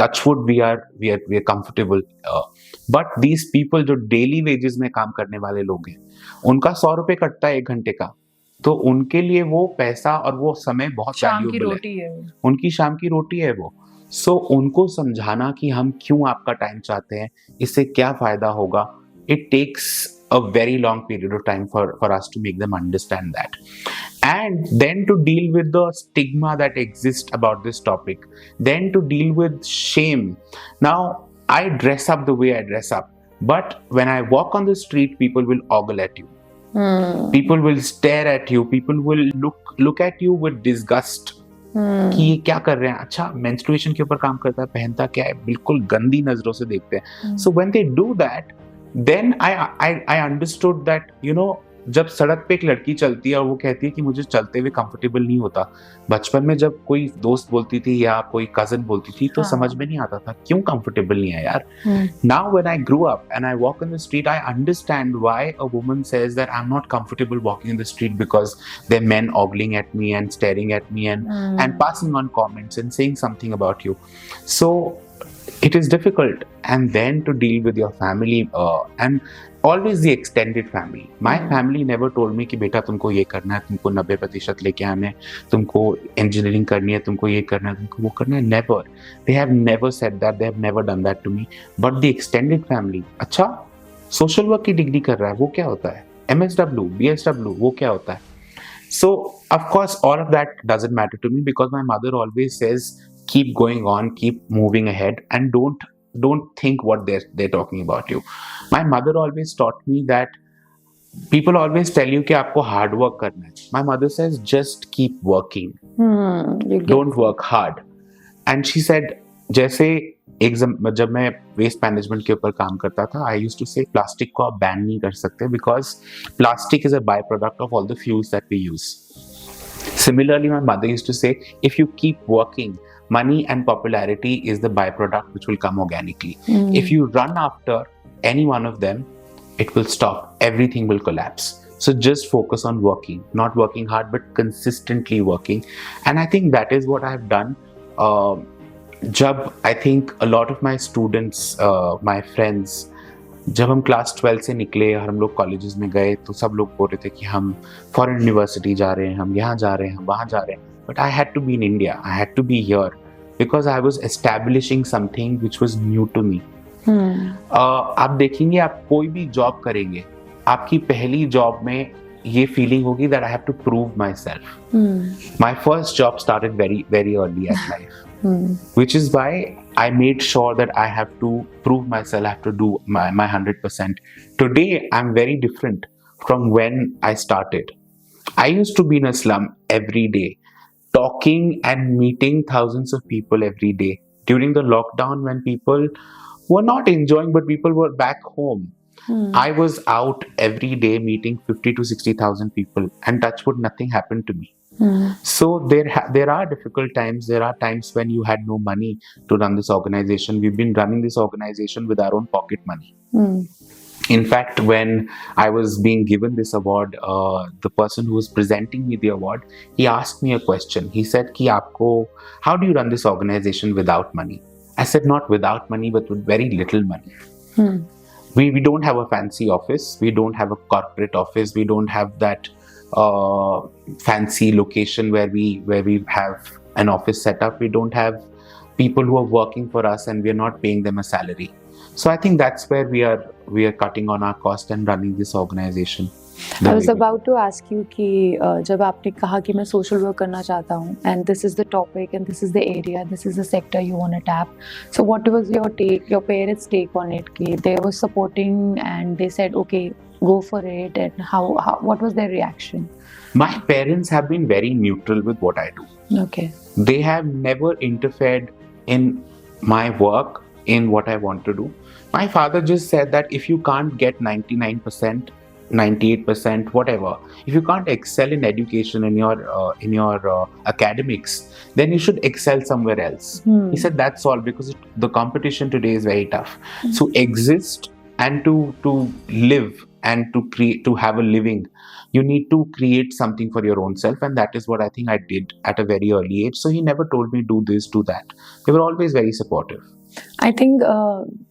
touchwood we are comfortable, but these people जो डेली वेजेस में काम करने वाले लोग हैं, उनका 100 रुपए कटता है 1 घंटे का, तो उनके लिए वो पैसा और वो समय बहुत वैल्यूएबल है, उनकी शाम की रोटी है वो। सो उनको समझाना कि हम क्यों आपका टाइम चाहते हैं, इससे क्या फायदा होगा, it takes a very long period of time for us to make them understand that. And then to deal with the stigma that exists about this topic, then to deal with shame. Now, I dress up the way I dress up, but when I walk on the street, people will ogle at you. People will stare at you. People will look at you with disgust. कि ये क्या कर रहे हैं, अच्छा menstruation के ऊपर काम करता है, पहनता क्या है, बिल्कुल गंदी नजरों से देखते हैं। So when they do that, then I understood that, you know, जब सड़क पे एक लड़की चलती है और वो कहती है कि मुझे चलते हुए कंफर्टेबल नहीं होता, बचपन में जब कोई दोस्त बोलती थी या कोई कजन बोलती थी तो समझ में नहीं आता था क्यों कंफर्टेबल नहीं है यार। Now when I grew up and I walk in the street, I understand why a woman says that I'm not comfortable walking in the street because there are men ogling at me and staring at me and passing on comments and saying something about you. So it is difficult, and then to deal with your family and always the extended family. My family never told me कि बेटा तुमको ये करना है, तुमको 90% लेके आने, तुमको engineering करनी है, तुमको ये करना है, तुमको वो करना है. Never. They have never said that. They have never done that to me. But the extended family, अच्छा social work की डिग्री कर रहा है, वो क्या होता है? MSW, BSW, वो क्या होता है? So of course all of that doesn't matter to me because my mother always says keep going on, keep moving ahead, and don't think what they're talking about you. My mother always taught me that people always tell you कि आपको hard work करना है. My mother says just keep working. Don't work hard. And she said जैसे जब मैं waste management के ऊपर काम करता था, I used to say plastic को आप बैन नहीं कर सकते because plastic is a by product of all the fuels that we use. Similarly, my mother used to say, if you keep working, money and popularity is the byproduct which will come organically. If you run after any one of them, it will stop. Everything will collapse. So just focus on working, not working hard, but consistently working. And I think that is what I have done. जब I think a lot of my students, my friends, जब हम class 12 से निकले और हम लोग colleges में गए तो सब लोग बोल रहे थे कि हम फॉरेन यूनिवर्सिटी जा रहे हैं, हम यहाँ जा रहे हैं, हम वहाँ जा रहे हैं. But I had to be in India, I had to be here because I was establishing something which was new to me. आप देखेंगे, आप कोई भी जॉब करेंगे, आपकी पहली जॉब में ये फीलिंग होगी that I have to prove myself. My first job started very very early at life. Which is why I made sure that I have to prove myself, I have to do my 100%. Today, I'm very different from when I started. I used to be in a slum every day, talking and meeting thousands of people every day. During the lockdown, when people were not enjoying, but people were back home, I was out every day meeting 50 to 60,000 people, and touch wood, nothing happened to me. So there are difficult times. There are times when you had no money to run this organization. We've been running this organization with our own pocket money. In fact, when I was being given this award, the person who was presenting me the award, he asked me a question. He said, "Ki aapko, how do you run this organization without money?" I said, "Not without money, but with very little money." We don't have a fancy office. We don't have a corporate office. We don't have that fancy location where we have an office set up. We don't have people who are working for us and we are not paying them a salary. So I think that's where we are cutting on our cost and running this organization. I was about to ask you कि जब आपने कहा कि मैं social work करना चाहता हूँ and this is the topic and this is the area, this is the sector you want to tap. So what was your take, your parents' take on it? कि they were supporting and they said okay, go for it, and how what was their reaction? My parents have been very neutral with what I do. Okay. They have never interfered in my work, in what I want to do. My father just said that if you can't get 99%, 98%, whatever, if you can't excel in education, in your academics, then you should excel somewhere else. He said that's all, because the competition today is very tough. So exist and to live and to create, to have a living, you need to create something for your own self, and that is what I think I did at a very early age. So he never told me do this, do that. They were always very supportive. I think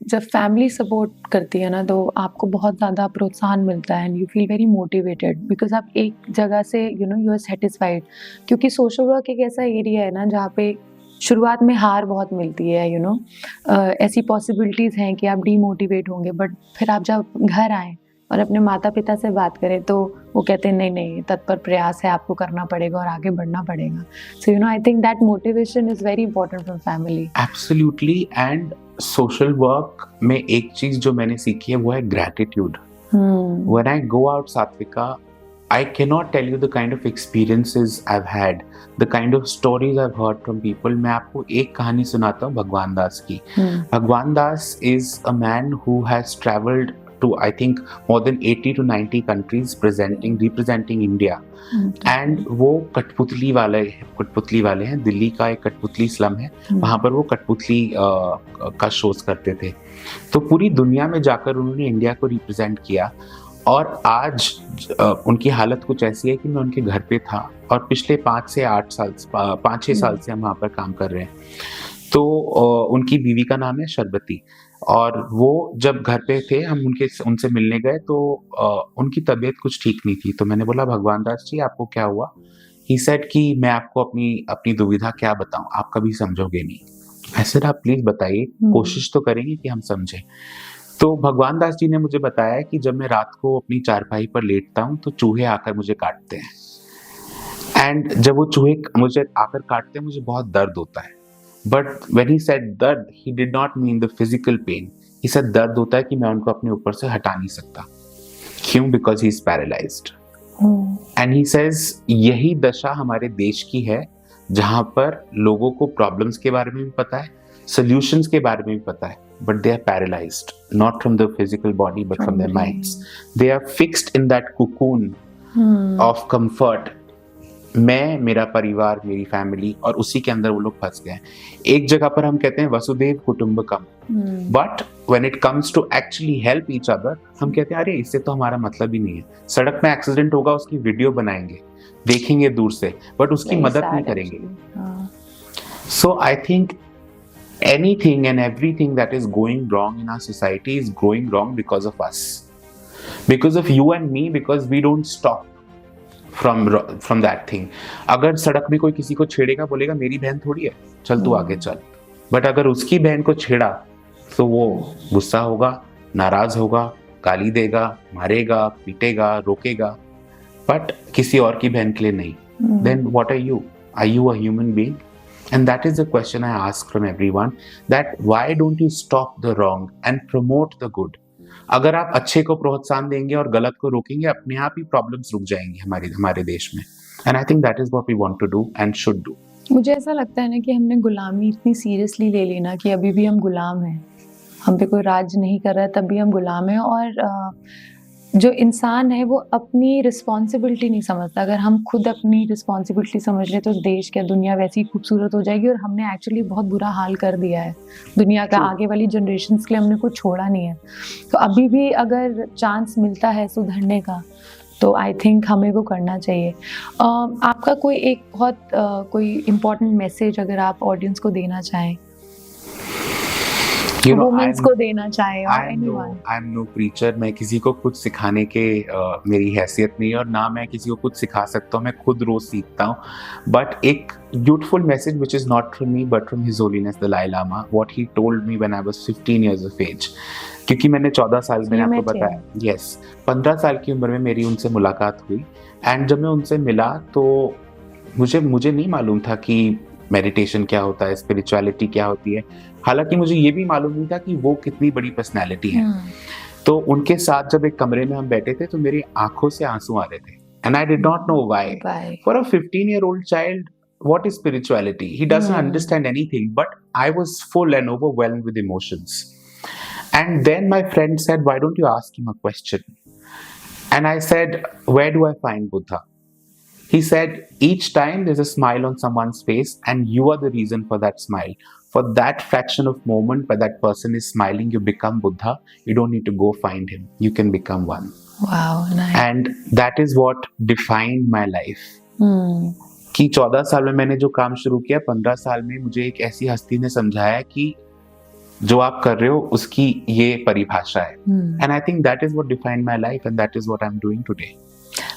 जब family support करती है ना तो आपको बहुत ज़्यादा प्रोत्साहन मिलता है and you feel very motivated because आप एक जगह से यू आर सेटिस्फाइड, क्योंकि सोशल वर्क एक ऐसा एरिया है ना जहाँ पे शुरुआत में हार बहुत मिलती है, ऐसी पॉसिबिलिटीज़ हैं कि आप डीमोटिवेट होंगे, बट फिर आप जब घर आएँ और अपने माता पिता से बात करें तो वो कहते हैं नहीं तत्पर प्रयास है, आपको करना पड़ेगा और आगे बढ़ना पड़ेगा. So I think that motivation is very important from family. Absolutely. And social work में एक चीज जो मैंने सीखी है वो है gratitude. When I go out, Satvika, I cannot tell you the kind of experiences I've had, the kind of stories I've heard from people. मैं आपको एक कहानी सुनाता हूँ भगवान दास की. भगवान दास is a man who has traveled to I think more than 80 to 90 countries representing India. And वो कठपुतली वाले हैं. दिल्ली का एक कठपुतली स्लम है, वहाँ पर वो कठपुतली का शोज करते थे. तो पूरी दुनिया में जाकर उन्होंने इंडिया को रिप्रेजेंट किया. और आज उनकी हालत कुछ ऐसी है कि मैं उनके घर पे था और पिछले 5-6 साल से हम वहाँ पर काम कर रहे हैं. तो उनकी बीवी का नाम है शरबती, और वो जब घर पे थे हम उनसे मिलने गए तो उनकी तबीयत कुछ ठीक नहीं थी. तो मैंने बोला भगवान दास जी आपको क्या हुआ? ही सेड कि मैं आपको अपनी दुविधा क्या बताऊं, आप कभी समझोगे नहीं. आई सेड आप प्लीज बताइए, कोशिश तो करेंगे कि हम समझें. तो भगवान दास जी ने मुझे बताया कि जब मैं रात को अपनी चारपाई पर लेटता हूँ तो चूहे आकर मुझे काटते हैं. एंड जब वो चूहे मुझे आकर काटते हैं मुझे बहुत दर्द होता है. बट व्हेन ही सेड दर्द, he did not mean the physical pain. He said दर्द होता है कि मैं उनको अपने ऊपर से हटा नहीं सकता. क्यों? Because he is paralysed. And he says यही दशा हमारे देश की है, जहां पर लोगों को प्रॉब्लम्स के बारे में भी पता है, सॉल्यूशंस के बारे में भी पता है, but they are paralyzed, not from the physical body but from their minds. They are fixed in that cocoon of comfort. मैं, मेरा परिवार, मेरी फैमिली, और उसी के अंदर वो लोग फंस गए. एक जगह पर हम कहते हैं वसुदेव कुटुंबकम, but when it comes to actually help each other, हम कहते हैं अरे इससे तो हमारा मतलब ही नहीं है. सड़क में एक्सीडेंट होगा, उसकी वीडियो बनाएंगे, देखेंगे दूर से, बट उसकी मदद नहीं करेंगे. So I think anything and everything that is going wrong in our society is going wrong because of us, because of you and me, because we don't stop from that thing. अगर सड़क में कोई किसी को छेड़ेगा, बोलेगा मेरी बहन थोड़ी है, चल तू आगे चल. बट अगर उसकी बहन को छेड़ा तो वो गुस्सा होगा, नाराज होगा, गाली देगा, मारेगा, पीटेगा, रोकेगा, बट किसी और की बहन के लिए नहीं. Then what are you? Are you a human being? And that is the question I ask from everyone, that why don't you stop the wrong and promote the good? अगर आप अच्छे को प्रोत्साहन देंगे और गलत को रोकेंगे, अपने आप ही प्रॉब्लम्स रुक जाएंगी हमारे देश में. And I think that is what we want to do and should do. मुझे ऐसा लगता है ना कि हमने गुलामी इतनी सीरियसली ले ली ना कि अभी भी हम गुलाम हैं. हम पे कोई राज नहीं कर रहा है, तब भी हम गुलाम हैं. और जो इंसान है वो अपनी रिस्पॉन्सिबिलिटी नहीं समझता. अगर हम खुद अपनी रिस्पॉन्सिबिलिटी समझ लें तो देश क्या दुनिया वैसी ही खूबसूरत हो जाएगी. और हमने एक्चुअली बहुत बुरा हाल कर दिया है दुनिया का. आगे वाली जनरेशन्स के लिए हमने कुछ छोड़ा नहीं है. तो अभी भी अगर चांस मिलता है सुधरने का तो आई थिंक हमें वो करना चाहिए. आपका कोई एक बहुत कोई इम्पोर्टेंट मैसेज अगर आप ऑडियंस को देना चाहें? You know, वुमेन्स को देना चाहे और anyone? I am no preacher. मैं किसी को कुछ सिखाने के मेरी हैसियत नहीं है और ना मैं किसी को कुछ सिखा सकता हूँ। मैं खुद रोज सीखता हूँ। बट एक beautiful message which is not from me but from his holiness Dalai Lama, what he told me when I was 15 years of age। क्योंकि मैंने 14 साल, मैंने आपको बताया, यस 15 साल की उम्र में मेरी उनसे मुलाकात हुई। एंड जब मैं उनसे मिला तो मुझे नहीं मालूम था कि मेडिटेशन क्या होता है, स्पिरिचुअलिटी क्या होती है। हालांकि मुझे ये भी मालूम नहीं था कि वो कितनी बड़ी पर्सनैलिटी है। तो उनके साथ जब एक कमरे में हम बैठे थे तो मेरी आंखों से आंसू आ रहे थे। And I did not know why. For a 15-year-old child, what is spirituality? He doesn't understand anything, but I was full and overwhelmed with emotions. And then my friend said, why don't you ask him a question? And I said, where do I find Buddha? He said, each time there's a smile on someone's face and you are the reason for that smile. For that fraction of moment where that person is smiling, you become Buddha. You don't need to go find him. You can become one. Wow, nice. And that is what defined my life. कि 14 साल में मैंने जो काम शुरू किया, 15 साल में मुझे एक ऐसी हस्ती ने समझाया कि जो आप कर रहे हो उसकी ये परिभाषा है। And I think that is what defined my life and that is what I'm doing today.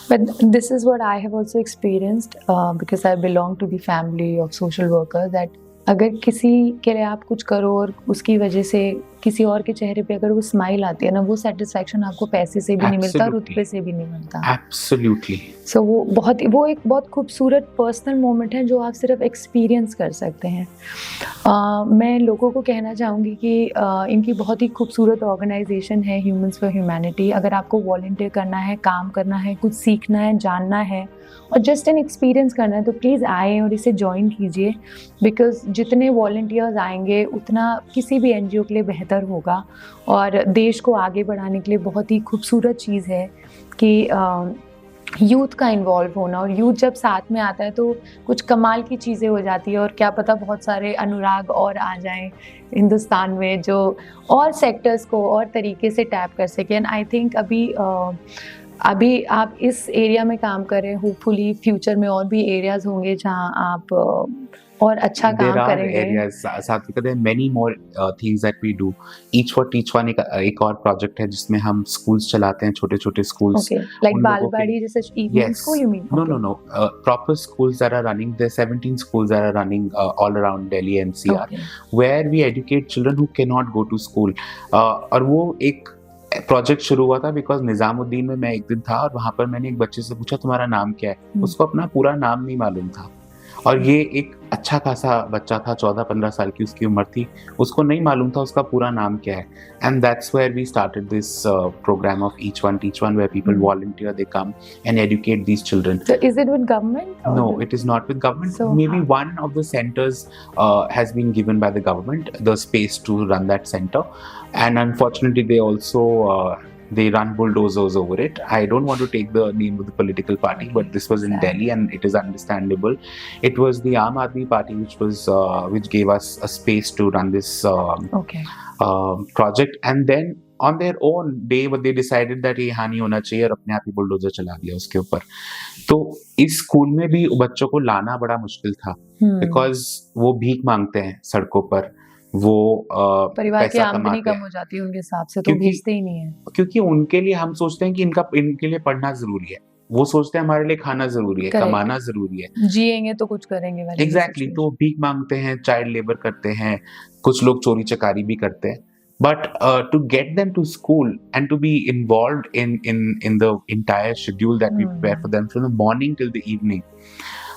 But this is what I have also experienced because I belong to the family of social workers, that अगर किसी के लिए आप कुछ करो और उसकी वजह से किसी और के चेहरे पे अगर वो स्माइल आती है ना, वो सेटिस्फैक्शन आपको पैसे से भी नहीं मिलता, रुतबे से भी नहीं मिलता। Absolutely. So वो एक बहुत खूबसूरत पर्सनल मोमेंट है जो आप सिर्फ एक्सपीरियंस कर सकते हैं। मैं लोगों को कहना चाहूँगी कि इनकी बहुत ही खूबसूरत ऑर्गेनाइजेशन है ह्यूमंस फॉर ह्यूमैनिटी। अगर आपको वॉलंटियर करना है, काम करना है, कुछ सीखना है, जानना है और जस्ट एन एक्सपीरियंस करना है तो प्लीज़ आए और इसे ज्वाइन कीजिए। बिकॉज जितने वॉलंटियर्स आएंगे उतना किसी भी एनजीओ के लिए बेहतर होगा और देश को आगे बढ़ाने के लिए बहुत ही खूबसूरत चीज़ है कि यूथ का इन्वॉल्व होना। और यूथ जब साथ में आता है तो कुछ कमाल की चीज़ें हो जाती है और क्या पता बहुत सारे अनुराग और आ जाएं हिंदुस्तान में जो और सेक्टर्स को और तरीके से टैप कर सकें। एंड आई थिंक अभी आप इस एरिया में काम कर रहे हैं, होपफुली फ्यूचर में और भी एरियाज होंगे जहां आप और अच्छा काम करेंगे। There are areas, सात्विका, there are many more things that we do. Each for Teach One एक और प्रोजेक्ट है जिसमें हम स्कूल्स चलाते हैं, छोटे-छोटे स्कूल्स। Okay, like बालवाड़ी जैसे evenings को you mean? No. Proper schools that are running. There are 17 schools that are running all around Delhi NCR, where we educate children who cannot go to school. और वो एक project शुरू हुआ था because Nizamuddin में मैं एक दिन था और वहाँ पर मैंने एक बच्चे से पूछा तुम्हारा नाम क्या है। उसको अपना पूरा नाम नहीं मालूम था और ये एक अच्छा खासा बच्चा था, 14-15 साल की उसकी उम्र थी, उसको नहीं मालूम था उसका पूरा नाम क्या है। And that's where we started this program of each one teach one, where people volunteer, they come and educate these children. So is it with government? No, it is not with government. So maybe one of the centers has been given by the government the space to run that center, and unfortunately they also they run bulldozers over it. I don't want to take the name of the political party, but this was in Delhi and it is understandable. It was the Aam Aadmi Party which gave us a space to run this project, and then on their own they decided that ये हानि होना चाहिए और अपने आप ही bulldozer चला दिया उसके ऊपर। तो इस स्कूल में भी बच्चों को लाना बड़ा मुश्किल था बिकॉज वो भीख मांगते हैं सड़कों पर, वो परिवार की आमदनी कम हो जाती है उनके हिसाब से, तो भेजते ही नहीं है। क्योंकि उनके लिए हम सोचते हैं कि इनके लिए पढ़ना जरूरी है, वो सोचते हैं हमारे लिए खाना जरूरी है, कमाना जरूरी है, जिएंगे तो कुछ करेंगे वाली। एग्जैक्टली। तो भीख मांगते हैं, चाइल्ड लेबर करते हैं, कुछ लोग चोरी चकारी भी करते हैं। But to get them to school and to be involved in the entire schedule that we prepare for them from the morning till the evening,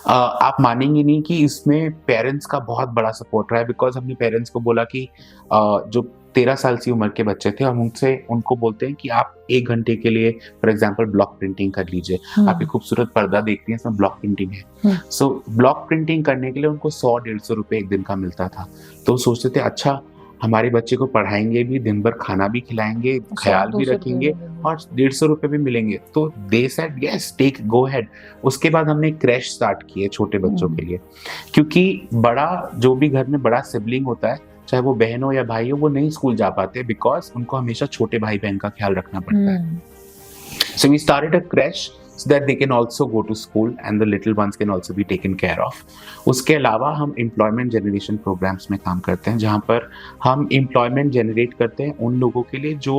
आप मानेंगे नहीं कि इसमें पेरेंट्स का बहुत बड़ा सपोर्ट रहा है। बिकॉज हमने पेरेंट्स को बोला कि जो 13 साल की उम्र के बच्चे थे, हम उनको बोलते हैं कि आप 1 घंटे के लिए फॉर एग्जांपल ब्लॉक प्रिंटिंग कर लीजिए। आप एक खूबसूरत पर्दा देखती हैं, इसमें ब्लॉक प्रिंटिंग है। सो ब्लॉक प्रिंटिंग करने के लिए उनको 100-150 रुपए एक दिन का मिलता था। तो सोचते थे अच्छा हमारे बच्चे को पढ़ाएंगे भी, दिन भर खाना भी खिलाएंगे, ख्याल भी रखेंगे और 150 रुपए भी मिलेंगे। तो they said yes, take go head. उसके बाद हमने क्रैश स्टार्ट किए छोटे बच्चों के लिए, क्योंकि बड़ा जो भी घर में बड़ा सिबलिंग होता है, चाहे वो बहन हो या भाई हो, वो नहीं स्कूल जा पाते बिकॉज उनको हमेशा छोटे भाई बहन का ख्याल रखना पड़ता है। So we started a crash so that they can also go to school and the little ones can also be taken care of. उसके अलावा हम एम्प्लॉयमेंट जनरेशन प्रोग्राम्स में काम करते हैं, जहाँ पर हम एम्प्लॉयमेंट जनरेट करते हैं उन लोगों के लिए जो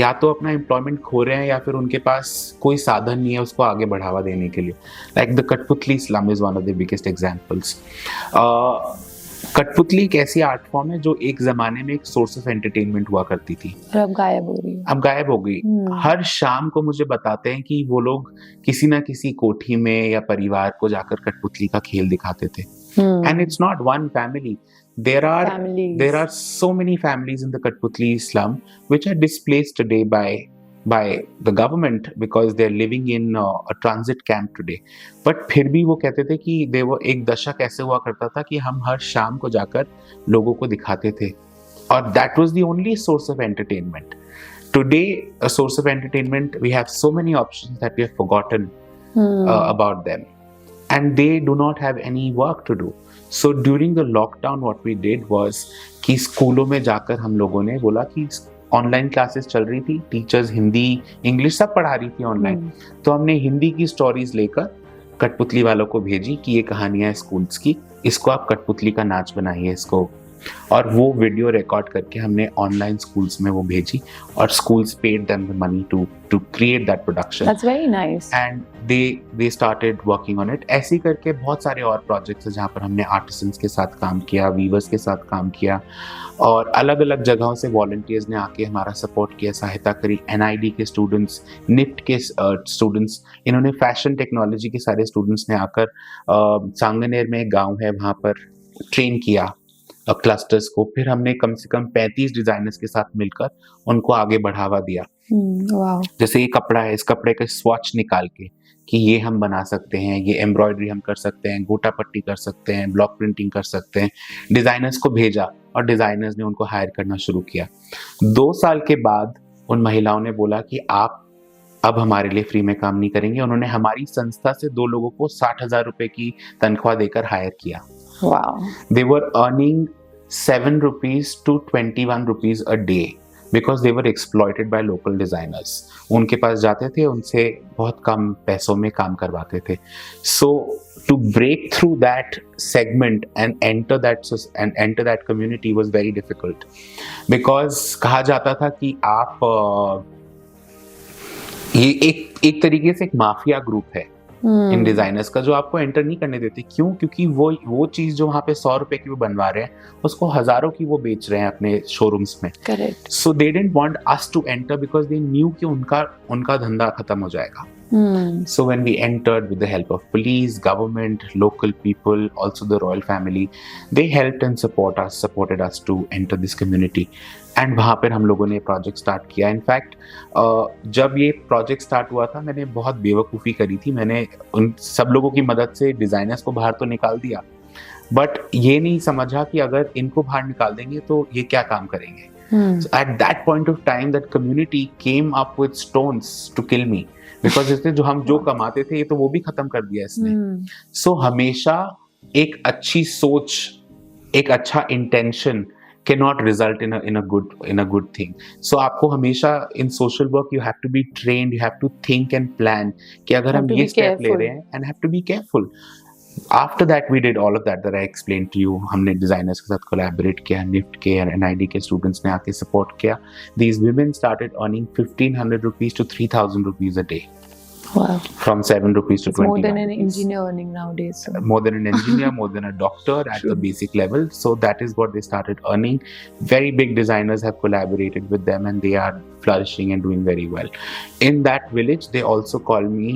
या तो अपना एम्प्लॉयमेंट खो रहे हैं या फिर उनके पास कोई साधन नहीं है उसको आगे बढ़ावा देने के लिए. लाइक द कठपुतली slum is one of the biggest examples. कठपुतली एक ऐसी आर्ट फॉर्म है जो एक जमाने में एक सोर्स ऑफ एंटरटेनमेंट हुआ करती थी, और अब गायब हो रही है. अब गायब हो गई. हर शाम को मुझे बताते हैं कि वो लोग किसी ना किसी कोठी में या परिवार को जाकर कठपुतली का खेल दिखाते थे. And it's not one family. There are so many families in the Katputli slum which are displaced today by the government because they're living in a transit camp today. But फिर भी वो कहते थे कि एक दशक ऐसे हुआ करता था कि हम हर शाम को जाकर लोगों को दिखाते थे और that was the only source of entertainment. Today, a source of entertainment, we have so many options that we have forgotten about them. And they do not have any work to do. So during the lockdown, what we did was कि स्कूलों में जाकर हम लोगों ने बोला कि online classes चल रही थी, टीचर्स हिंदी इंग्लिश सब पढ़ा रही थी ऑनलाइन, तो हमने हिंदी की स्टोरीज लेकर कठपुतली वालों को भेजी कि ये कहानियां है स्कूल्स की, इसको आप कठपुतली का नाच बनाइए इसको, और वो वीडियो रिकॉर्ड करके हमने ऑनलाइन स्कूल्स में वो भेजी और schools paid them the money to create that production. That's very nice. And they started working on it. ऐसे करके बहुत सारे और प्रोजेक्ट्स हैं जहाँ पर हमने आर्टिसंस के साथ काम किया, वीवर्स के साथ काम किया और अलग अलग जगहों से वॉलंटियर्स ने आके हमारा सपोर्ट किया, सहायता करी. NID के स्टूडेंट्स, निफ्ट के स्टूडेंट्स, इन्होंने फैशन टेक्नोलॉजी के सारे स्टूडेंट्स ने आकर सांगनेर में एक गाँव है वहाँ पर ट्रेन किया क्लस्टर्स को. फिर हमने कम से कम 35 डिजाइनर्स के साथ मिलकर उनको आगे बढ़ावा दिया. जैसे ये कपड़ा है, इस कपड़े का स्वॉच निकाल के कि ये हम बना सकते हैं, ये एम्ब्रॉयडरी हम कर सकते हैं, गोटा पट्टी कर सकते हैं, ब्लॉक प्रिंटिंग कर सकते हैं. डिजाइनर्स को भेजा और डिजाइनर्स ने उनको हायर करना शुरू किया. 2 साल के बाद उन महिलाओं ने बोला कि आप अब हमारे लिए फ्री में काम नहीं करेंगे. उन्होंने हमारी संस्था से 2 लोगों को 60,000 रुपए की तनख्वाह देकर हायर किया. Wow. They were earning 7 rupees to 21 rupees a day because they were exploited by local designers. उनके पास जाते थे, उनसे बहुत कम पैसों में काम करवाते थे. So to break through that segment and enter that community was very difficult because कहा जाता था कि आप ये एक तरीके से एक माफिया ग्रुप है इन डिजाइनर्स का जो आपको एंटर नहीं करने देते. क्यों? क्योंकि वो चीज जो वहाँ पे 100 रुपए की वो बनवा रहे हैं उसको हजारों की वो बेच रहे हैं अपने शोरूम्स में. Correct. So they didn't want us to enter because they knew कि उनका धंधा खत्म हो जाएगा. So when we entered with the help of police, government, local people, also the royal family, they helped and supported us to enter this community. And वहाँ पर हम लोगों ने प्रोजेक्ट स्टार्ट किया. इनफैक्ट जब ये प्रोजेक्ट स्टार्ट हुआ था मैंने बहुत बेवकूफ़ी करी थी. मैंने उन सब लोगों की मदद से डिज़ाइनर्स को बाहर तो निकाल दिया, बट ये नहीं समझा कि अगर इनको बाहर निकाल देंगे तो ये क्या काम करेंगे. So at that point of time, that community came up with stones to kill me because इसने जो कमाते थे ये तो वो भी खत्म कर दिया इसने. So हमेशा एक अच्छी सोच, एक अच्छा intention cannot result in a good thing. So आपको हमेशा in social work you have to be trained, you have to think and plan कि अगर हम ये step ले रहे हैं and have to be careful. After that we did all of that I explained to you. हमने designers के साथ collaborate किया, NIFT के और NID के students ने आके support किया. These women started earning 1,500 rupees to 3,000 rupees a day. Wow. From 7 rupees to 20. More than an engineer earning nowadays. So. More than an engineer, more than a doctor at the basic level. So that is what they started earning. Very big designers have collaborated with them and they are flourishing and doing very well. In that village, they also call me,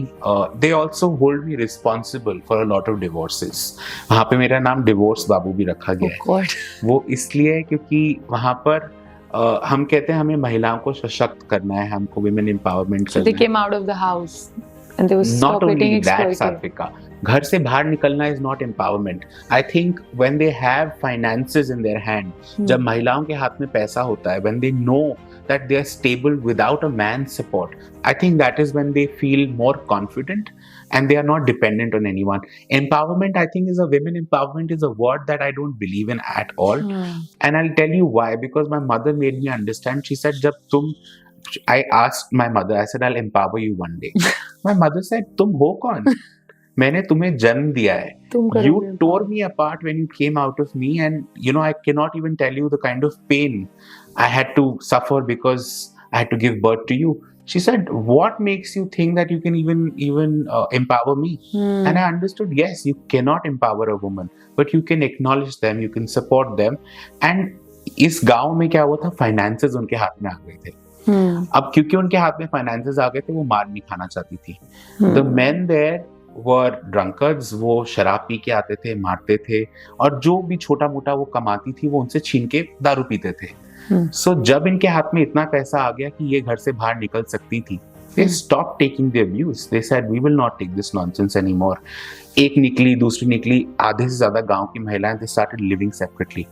they also hold me responsible for a lot of divorces. वहाँ पे मेरा नाम divorce बाबू भी रखा गया है. Oh God. वो इसलिए है क्योंकि वहाँ पर हम कहते हैं हमें महिलाओं को सशक्त करना है, हमको women empowerment करना है. So they came out of the house and they were not only that, exploited. Sarfika, घर से बाहर निकलना is not empowerment. I think when they have finances in their hand, जब महिलाओं के हाथ में पैसा होता है, when they know that they are stable without a man's support, I think that is when they feel more confident and they are not dependent on anyone. Empowerment, I think, women empowerment is a word that I don't believe in at all. And I'll tell you why. Because my mother made me understand. She said, जब I asked my mother, I said, I'll empower you one day. My mother said, तुम हो कौन? मैंने तुम्हें जन्म दिया है. You tore me apart when you came out of me, and you know I cannot even tell you the kind of pain I had to suffer because I had to give birth to you. She said, what makes you think that you can even empower me? And I understood, yes, you cannot empower a woman, but you can acknowledge them, you can support them. And इस गांव में क्या हुआ था, finances उनके हाथ में आ गए थे. अब क्योंकि उनके हाथ में फाइनेंसेस आ गए थे, वो मार नहीं खाना चाहती थी. The men there were drunkards, वो शराब पी के आते थे, मारते थे, और जो भी छोटा मोटा वो कमाती थी वो उनसे छीन के दारू पीते थे. सो जब इनके हाथ में इतना पैसा आ गया कि ये घर से बाहर निकल सकती थी, they stopped taking the abuse. They said, we will not take this nonsense anymore. एक निकली, दूसरी निकली, आधे से ज्यादा गांव की महिलाएं, they started living separately.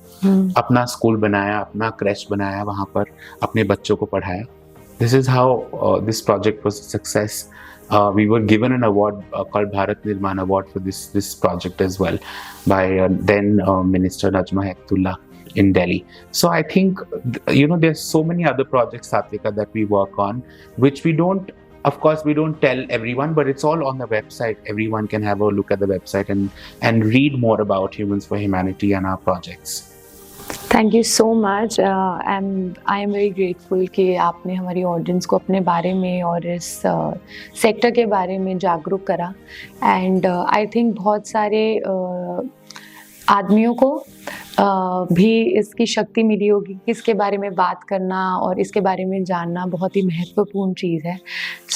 अपना स्कूल बनाया, अपना क्रैश बनाया, वहां पर अपने बच्चों को पढ़ाया. This is how this project was a success. We were given an award called Bharat Nirman Award for this project as well by then Minister Najma Heptullah in Delhi. So I think, you know, there's so many other projects, Satvika, that we work on, which we don't tell everyone, but it's all on the website. Everyone can have a look at the website and read more about Humans for Humanity and our projects. Thank you so much. I am very grateful कि आपने हमारी audience को अपने बारे में और इस sector के बारे में जागरूक करा. एंड आई थिंक बहुत सारे आदमियों को भी इसकी शक्ति मिली होगी कि इसके बारे में बात करना और इसके बारे में जानना बहुत ही महत्वपूर्ण चीज़ है.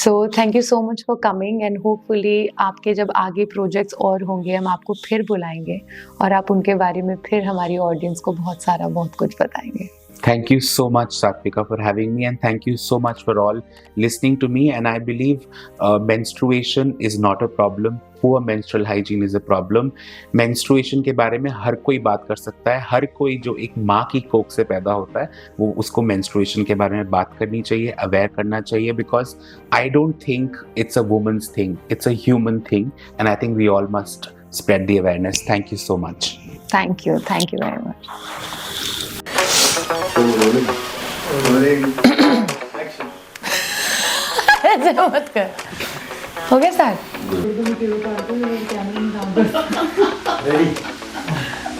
So thank you so much for coming, and hopefully आपके जब आगे प्रोजेक्ट्स और होंगे हम आपको फिर बुलाएंगे और आप उनके बारे में फिर हमारी ऑडियंस को बहुत कुछ बताएंगे. Thank you so much, Satvika, for having me, and thank you so much for all listening to me. And I believe menstruation is not a problem. Poor menstrual hygiene is a problem. Menstruation के बारे में हर कोई बात कर सकता है. हर कोई जो एक माँ की कोख से पैदा होता है, वो उसको menstruation के बारे में बात करनी चाहिए, aware करना चाहिए, because I don't think it's a woman's thing. It's a human thing, and I think we all must spread the awareness. Thank you so much. Thank you very much. ऐसे मत कर. हो गया सर?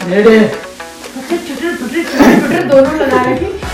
रेडी छोटे दोनों लगा रहे थे.